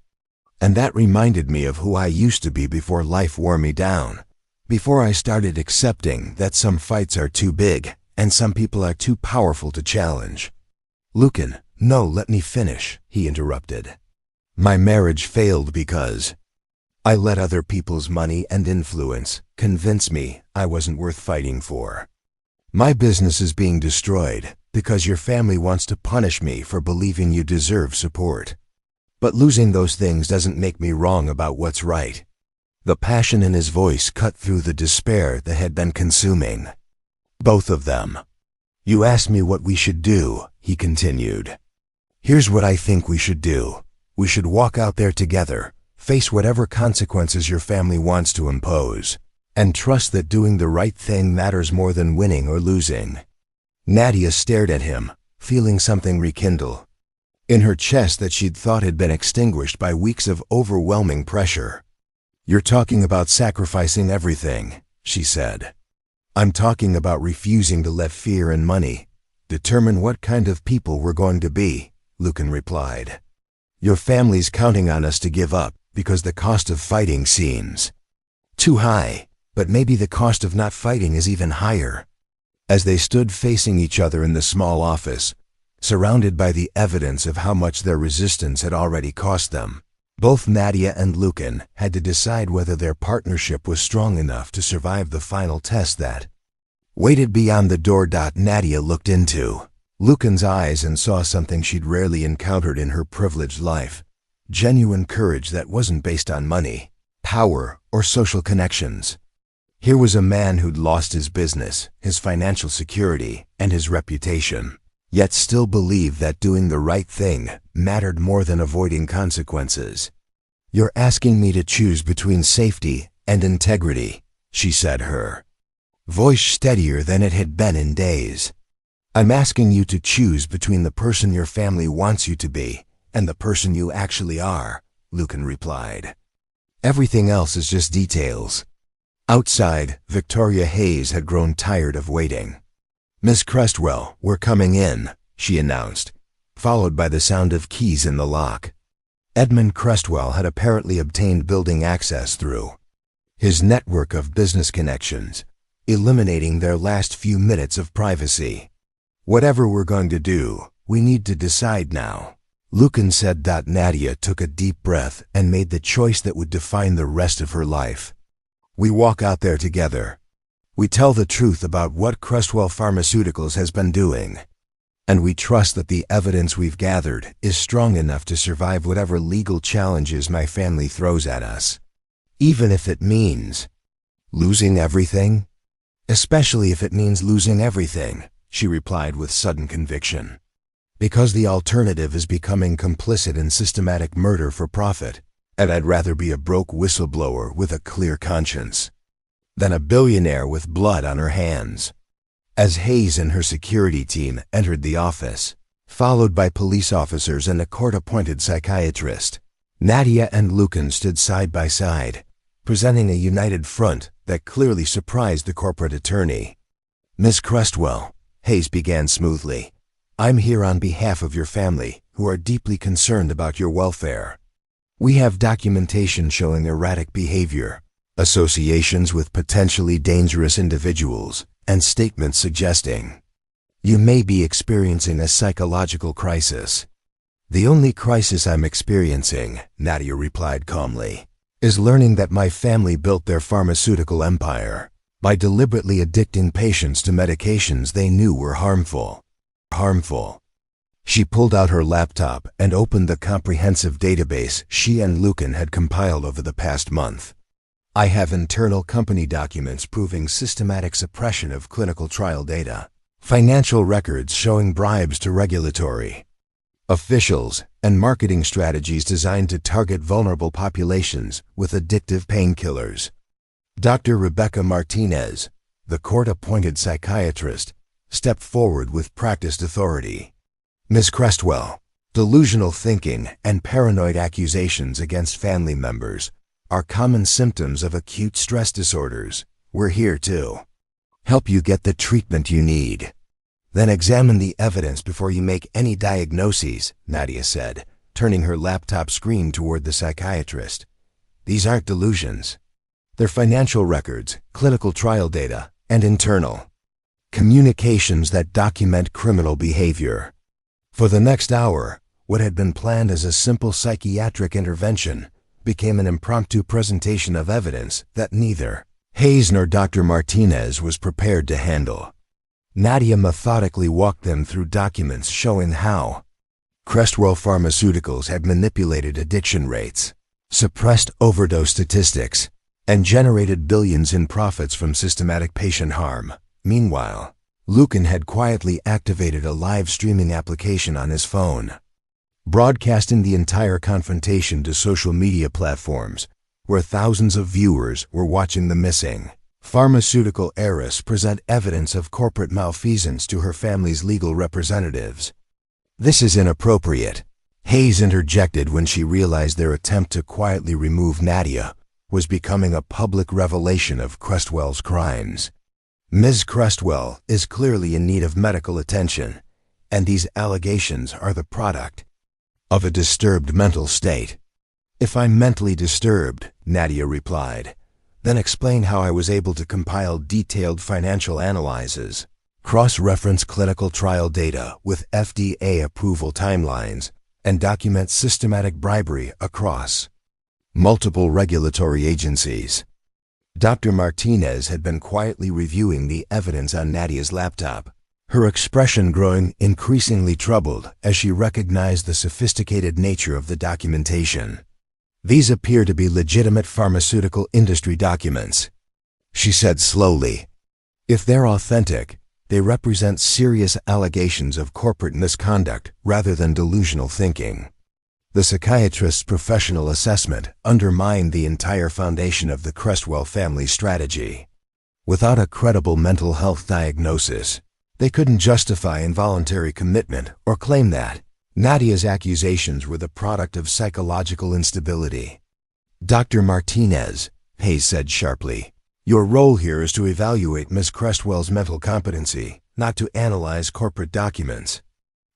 "And that reminded me of who I used to be before life wore me down, before I started accepting that some fights are too big and some people are too powerful to challenge." "Lucan, no, let me finish," he interrupted. "My marriage failed because I let other people's money and influence convince me I wasn't worth fighting for. My business is being destroyed because your family wants to punish me for believing you deserve support. But losing those things doesn't make me wrong about what's right." The passion in his voice cut through the despair that had been consuming both of them. "You asked me what we should do," he continued. "Here's what I think we should do. We should walk out there together, face whatever consequences your family wants to impose, and trust that doing the right thing matters more than winning or losing." Nadia stared at him, feeling something rekindle in her chest that she'd thought had been extinguished by weeks of overwhelming pressure. "You're talking about sacrificing everything," she said. I'm talking about refusing to let fear and money determine what kind of people we're going to be, Lucan replied. Your family's counting on us to give up because the cost of fighting seems too high, but maybe the cost of not fighting is even higher. As they stood facing each other in the small office, surrounded by the evidence of how much their resistance had already cost them, both Nadia and Lucan had to decide whether their partnership was strong enough to survive the final test that waited beyond the door. Nadia looked into Lucan's eyes and saw something she'd rarely encountered in her privileged life: genuine courage that wasn't based on money, power, or social connections. Here was a man who'd lost his business, his financial security, and his reputation, yet still believed that doing the right thing mattered more than avoiding consequences. You're asking me to choose between safety and integrity, she said, her voice steadier than it had been in days. I'm asking you to choose between the person your family wants you to be and the person you actually are, Lucan replied. Everything else is just details. Outside, Victoria Hayes had grown tired of waiting. Miss Crestwell, we're coming in, she announced, followed by the sound of keys in the lock. Edmund Crestwell had apparently obtained building access through his network of business connections, eliminating their last few minutes of privacy. Whatever we're going to do, we need to decide now, Lucan said. Nadia took a deep breath and made the choice that would define the rest of her life. We walk out there together. We tell the truth about what Crestwell Pharmaceuticals has been doing. And we trust that the evidence we've gathered is strong enough to survive whatever legal challenges my family throws at us. Even if it means losing everything? Especially if it means losing everything, she replied with sudden conviction. Because the alternative is becoming complicit in systematic murder for profit, and I'd rather be a broke whistleblower with a clear conscience than a billionaire with blood on her hands. As Hayes and her security team entered the office, followed by police officers and a court-appointed psychiatrist, Nadia and Lucan stood side by side, presenting a united front that clearly surprised the corporate attorney. Miss Crestwell, Hayes began smoothly, I'm here on behalf of your family, who are deeply concerned about your welfare. We have documentation showing erratic behavior, associations with potentially dangerous individuals, and statements suggesting you may be experiencing a psychological crisis. The only crisis I'm experiencing, Nadia replied calmly, is learning that my family built their pharmaceutical empire by deliberately addicting patients to medications they knew were harmful. She pulled out her laptop and opened the comprehensive database she and Lucan had compiled over the past month. I have internal company documents proving systematic suppression of clinical trial data, financial records showing bribes to regulatory officials, and marketing strategies designed to target vulnerable populations with addictive painkillers. Dr. Rebecca Martinez, the court-appointed psychiatrist, stepped forward with practiced authority. Ms. Crestwell, delusional thinking and paranoid accusations against family members are common symptoms of acute stress disorders. We're here to help you get the treatment you need. Then examine the evidence before you make any diagnoses, Nadia said, turning her laptop screen toward the psychiatrist. These aren't delusions. They're financial records, clinical trial data, and internal communications that document criminal behavior. For the next hour, what had been planned as a simple psychiatric intervention became an impromptu presentation of evidence that neither Hayes nor Dr. Martinez was prepared to handle. Nadia methodically walked them through documents showing how Crestwell Pharmaceuticals had manipulated addiction rates, suppressed overdose statistics, and generated billions in profits from systematic patient harm. Meanwhile, Lucan had quietly activated a live streaming application on his phone, broadcasting the entire confrontation to social media platforms, where thousands of viewers were watching the missing pharmaceutical heiress present evidence of corporate malfeasance to her family's legal representatives. This is inappropriate, Hayes interjected when she realized their attempt to quietly remove Nadia was becoming a public revelation of Crestwell's crimes. Ms. Cresswell is clearly in need of medical attention, and these allegations are the product of a disturbed mental state. If I'm mentally disturbed, Nadia replied, then explain how I was able to compile detailed financial analyses, cross-reference clinical trial data with FDA approval timelines, and document systematic bribery across multiple regulatory agencies. Dr. Martinez had been quietly reviewing the evidence on Nadia's laptop, her expression growing increasingly troubled as she recognized the sophisticated nature of the documentation. These appear to be legitimate pharmaceutical industry documents, she said slowly. If they're authentic, they represent serious allegations of corporate misconduct rather than delusional thinking. The psychiatrist's professional assessment undermined the entire foundation of the Cresswell family strategy. Without a credible mental health diagnosis, they couldn't justify involuntary commitment or claim that Nadia's accusations were the product of psychological instability. Dr. Martinez, Hayes said sharply, your role here is to evaluate Ms. Cresswell's mental competency, not to analyze corporate documents.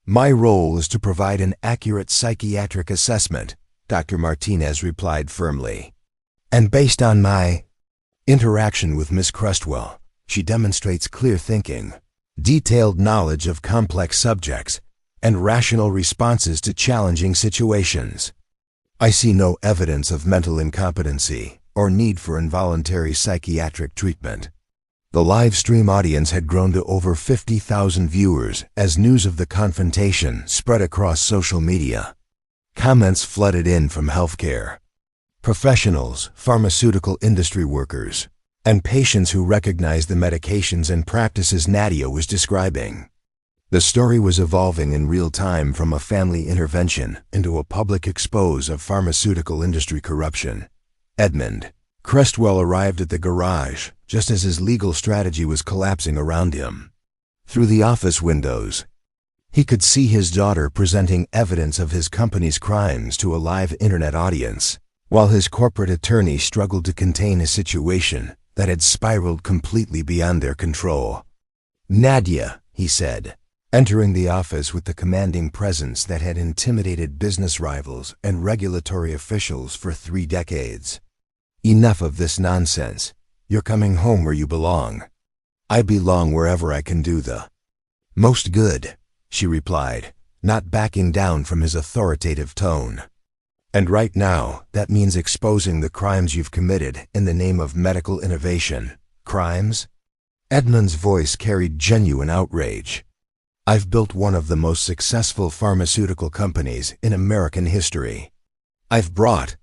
My role is to provide an accurate psychiatric assessment, Dr. Martinez replied firmly. And based on my interaction with Ms. Cresswell, she demonstrates clear thinking, detailed knowledge of complex subjects, and rational responses to challenging situations. I see no evidence of mental incompetency or need for involuntary psychiatric treatment. The live stream audience had grown to over 50,000 viewers as news of the confrontation spread across social media. Comments flooded in from healthcare professionals, pharmaceutical industry workers, and patients who recognized the medications and practices Nadia was describing. The story was evolving in real time from a family intervention into a public expose of pharmaceutical industry corruption. Edmund Cresswell arrived at the garage just as his legal strategy was collapsing around him. Through the office windows, he could see his daughter presenting evidence of his company's crimes to a live internet audience, while his corporate attorney struggled to contain a situation that had spiraled completely beyond their control. Nadia, he said, entering the office with the commanding presence that had intimidated business rivals and regulatory officials for 3 decades. Enough of this nonsense. You're coming home where you belong. I belong wherever I can do the most good, she replied, not backing down from his authoritative tone. And right now, that means exposing the crimes you've committed in the name of medical innovation. Crimes? Edmund's voice carried genuine outrage. I've built one of the most successful pharmaceutical companies in American history. I've brought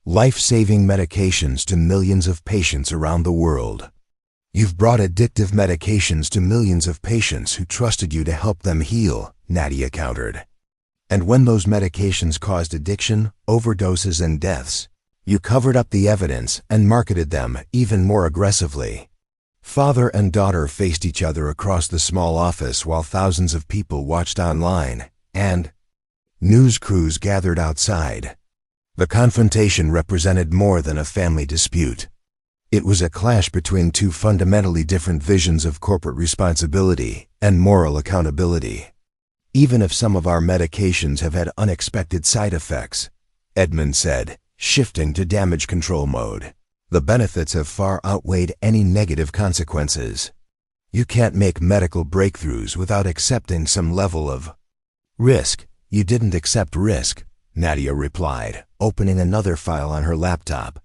life-saving medications to millions of patients around the world. You've brought addictive medications to millions of patients who trusted you to help them heal, Nadia countered. And when those medications caused addiction, overdoses, and deaths, you covered up the evidence and marketed them even more aggressively. Father and daughter faced each other across the small office while thousands of people watched online, and news crews gathered outside. The confrontation represented more than a family dispute. It was a clash between 2 fundamentally different visions of corporate responsibility and moral accountability. Even if some of our medications have had unexpected side effects, Edmund said, shifting to damage control mode, the benefits have far outweighed any negative consequences. You can't make medical breakthroughs without accepting some level of risk. You didn't accept risk, Nadia replied, opening another file on her laptop.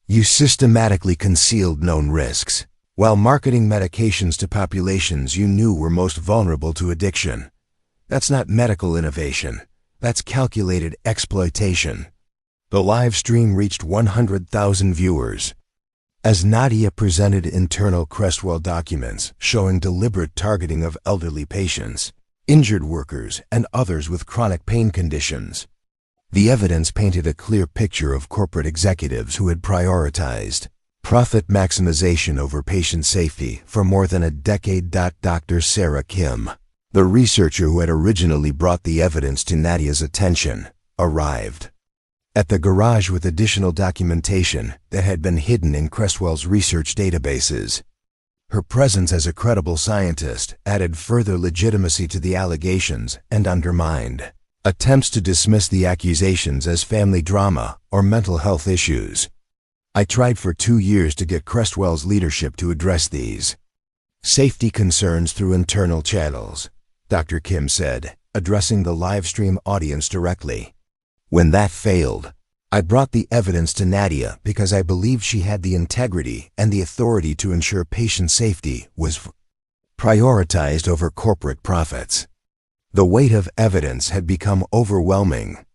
You systematically concealed known risks, while marketing medications to populations you knew were most vulnerable to addiction. That's not medical innovation. That's calculated exploitation. The live stream reached 100,000 viewers. As Nadia presented internal Cresswell documents showing deliberate targeting of elderly patients, injured workers, and others with chronic pain conditions, the evidence painted a clear picture of corporate executives who had prioritized profit maximization over patient safety for more than a decade. Dr. Sarah Kim, the researcher who had originally brought the evidence to Nadia's attention, arrived at the garage with additional documentation that had been hidden in Cresswell's research databases. Her presence as a credible scientist added further legitimacy to the allegations and undermined attempts to dismiss the accusations as family drama or mental health issues. I tried for 2 years to get Crestwell's leadership to address these safety concerns through internal channels, Dr. Kim said, addressing the live stream audience directly. When that failed, I brought the evidence to Nadia because I believed she had the integrity and the authority to ensure patient safety was prioritized over corporate profits. The weight of evidence had become overwhelming.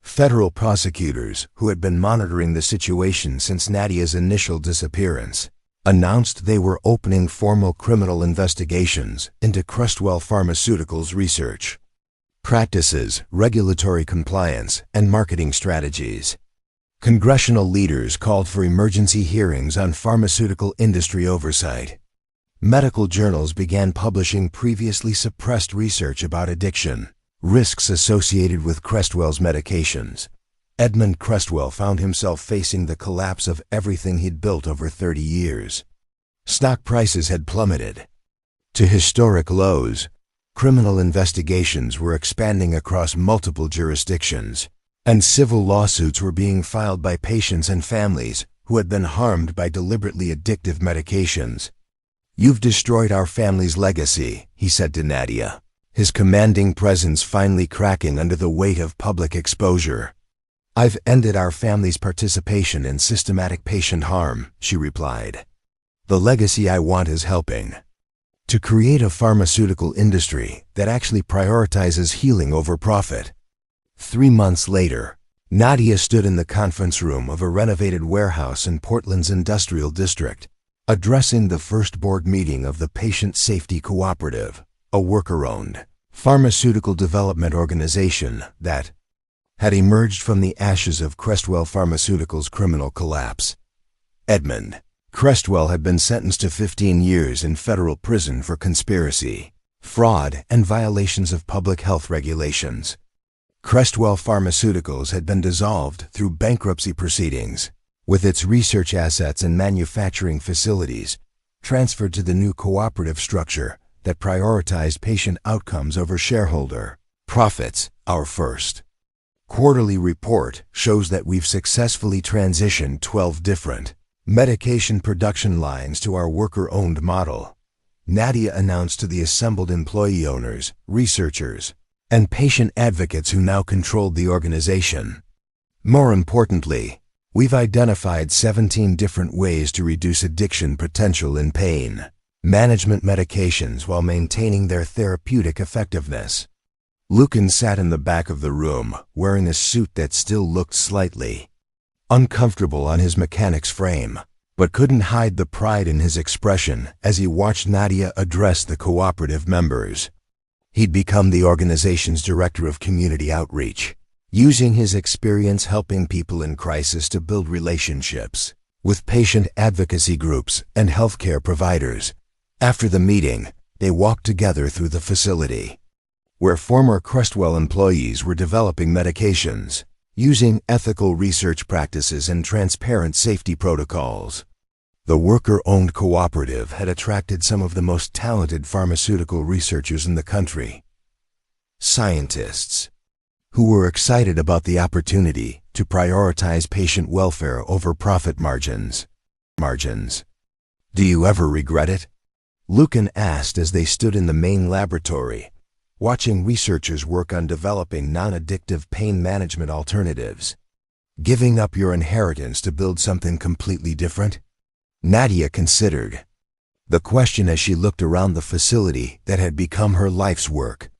Federal prosecutors, who had been monitoring the situation since Nadia's initial disappearance, announced they were opening formal criminal investigations into Crestwell Pharmaceuticals' research practices, regulatory compliance, and marketing strategies. Congressional leaders called for emergency hearings on pharmaceutical industry oversight. Medical journals began publishing previously suppressed research about addiction, risks associated with Crestwell's medications. Edmund Crestwell found himself facing the collapse of everything he'd built over 30 years. Stock prices had plummeted to historic lows. Criminal investigations were expanding across multiple jurisdictions, and civil lawsuits were being filed by patients and families who had been harmed by deliberately addictive medications. "You've destroyed our family's legacy," he said to Nadia, his commanding presence finally cracking under the weight of public exposure. "I've ended our family's participation in systematic patient harm," she replied. "The legacy I want is helping to create a pharmaceutical industry that actually prioritizes healing over profit." 3 months later, Nadia stood in the conference room of a renovated warehouse in Portland's industrial district, addressing the first board meeting of the Patient Safety Cooperative, a worker-owned pharmaceutical development organization that had emerged from the ashes of Crestwell Pharmaceuticals' criminal collapse. Edmund Crestwell had been sentenced to 15 years in federal prison for conspiracy, fraud, and violations of public health regulations. Crestwell Pharmaceuticals had been dissolved through bankruptcy proceedings, with its research assets and manufacturing facilities transferred to the new cooperative structure that prioritized patient outcomes over shareholder profits. Our first quarterly report shows that we've successfully transitioned 12 different medication production lines to our worker-owned model, Nadia announced to the assembled employee owners, researchers, and patient advocates who now controlled the organization. More importantly, we've identified 17 different ways to reduce addiction potential in pain management medications while maintaining their therapeutic effectiveness. Lucan sat in the back of the room, wearing a suit that still looked slightly uncomfortable on his mechanic's frame, but couldn't hide the pride in his expression as he watched Nadia address the cooperative members. He'd become the organization's director of community outreach, using his experience helping people in crisis to build relationships with patient advocacy groups and healthcare providers. After the meeting, they walked together through the facility, where former Crestwell employees were developing medications, using ethical research practices and transparent safety protocols. The worker-owned cooperative had attracted some of the most talented pharmaceutical researchers in the country, scientists who were excited about the opportunity to prioritize patient welfare over profit margins. "Do you ever regret it?" Lucan asked as they stood in the main laboratory, watching researchers work on developing non-addictive pain management alternatives. "Giving up your inheritance to build something completely different?" Nadia considered the question as she looked around the facility that had become her life's work.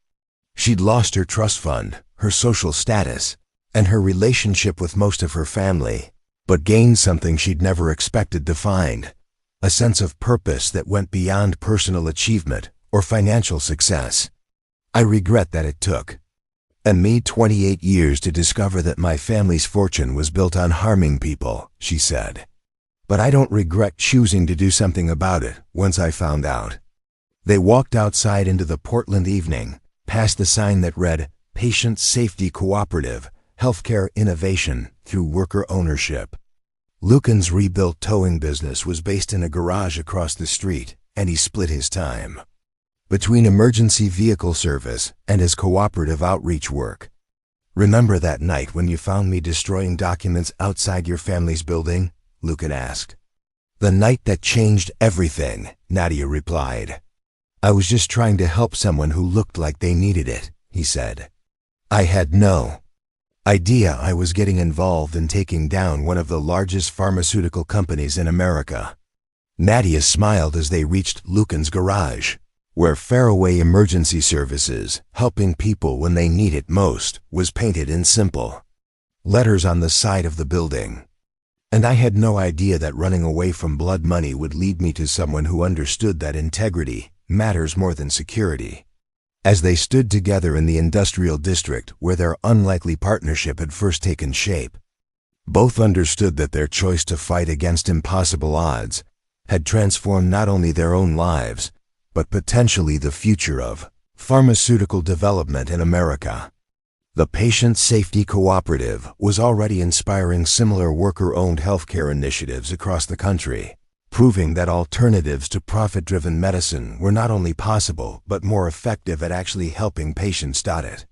She'd lost her trust fund, her social status, and her relationship with most of her family, but gained something she'd never expected to find, a sense of purpose that went beyond personal achievement or financial success. "I regret that it took me 28 years to discover that my family's fortune was built on harming people," she said. "But I don't regret choosing to do something about it once I found out." They walked outside into the Portland evening, past the sign that read, "Patient Safety Cooperative, Healthcare Innovation Through Worker Ownership." Lucan's rebuilt towing business was based in a garage across the street, and he split his time between emergency vehicle service and his cooperative outreach work. "Remember that night when you found me destroying documents outside your family's building?" Lucan asked. "The night that changed everything," Nadia replied. "I was just trying to help someone who looked like they needed it," he said. "I had no idea I was getting involved in taking down one of the largest pharmaceutical companies in America." Nadia smiled as they reached Lucan's garage, where Faraway Emergency Services, helping people when they need it most, was painted in simple letters on the side of the building. And I had no idea that running away from blood money would lead me to someone who understood that integrity matters more than security. As they stood together in the industrial district where their unlikely partnership had first taken shape, both understood that their choice to fight against impossible odds had transformed not only their own lives, but potentially the future of pharmaceutical development in America. The Patient Safety Cooperative was already inspiring similar worker-owned healthcare initiatives across the country, proving that alternatives to profit-driven medicine were not only possible but more effective at actually helping patients. It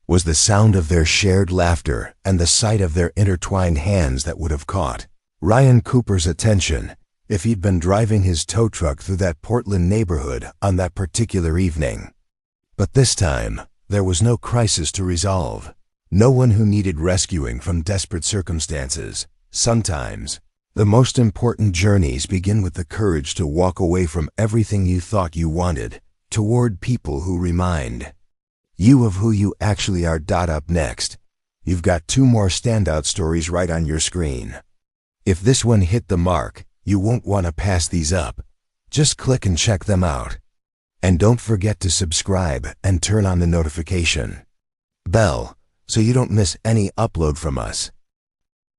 was the sound of their shared laughter and the sight of their intertwined hands that would have caught Ryan Cooper's attention if he'd been driving his tow truck through that Portland neighborhood on that particular evening. But this time, there was no crisis to resolve, no one who needed rescuing from desperate circumstances. Sometimes, the most important journeys begin with the courage to walk away from everything you thought you wanted, toward people who remind you of who you actually are. Up next, you've got two more standout stories right on your screen. If this one hit the mark, you won't want to pass these up. Just click and check them out. And don't forget to subscribe and turn on the notification bell so you don't miss any upload from us.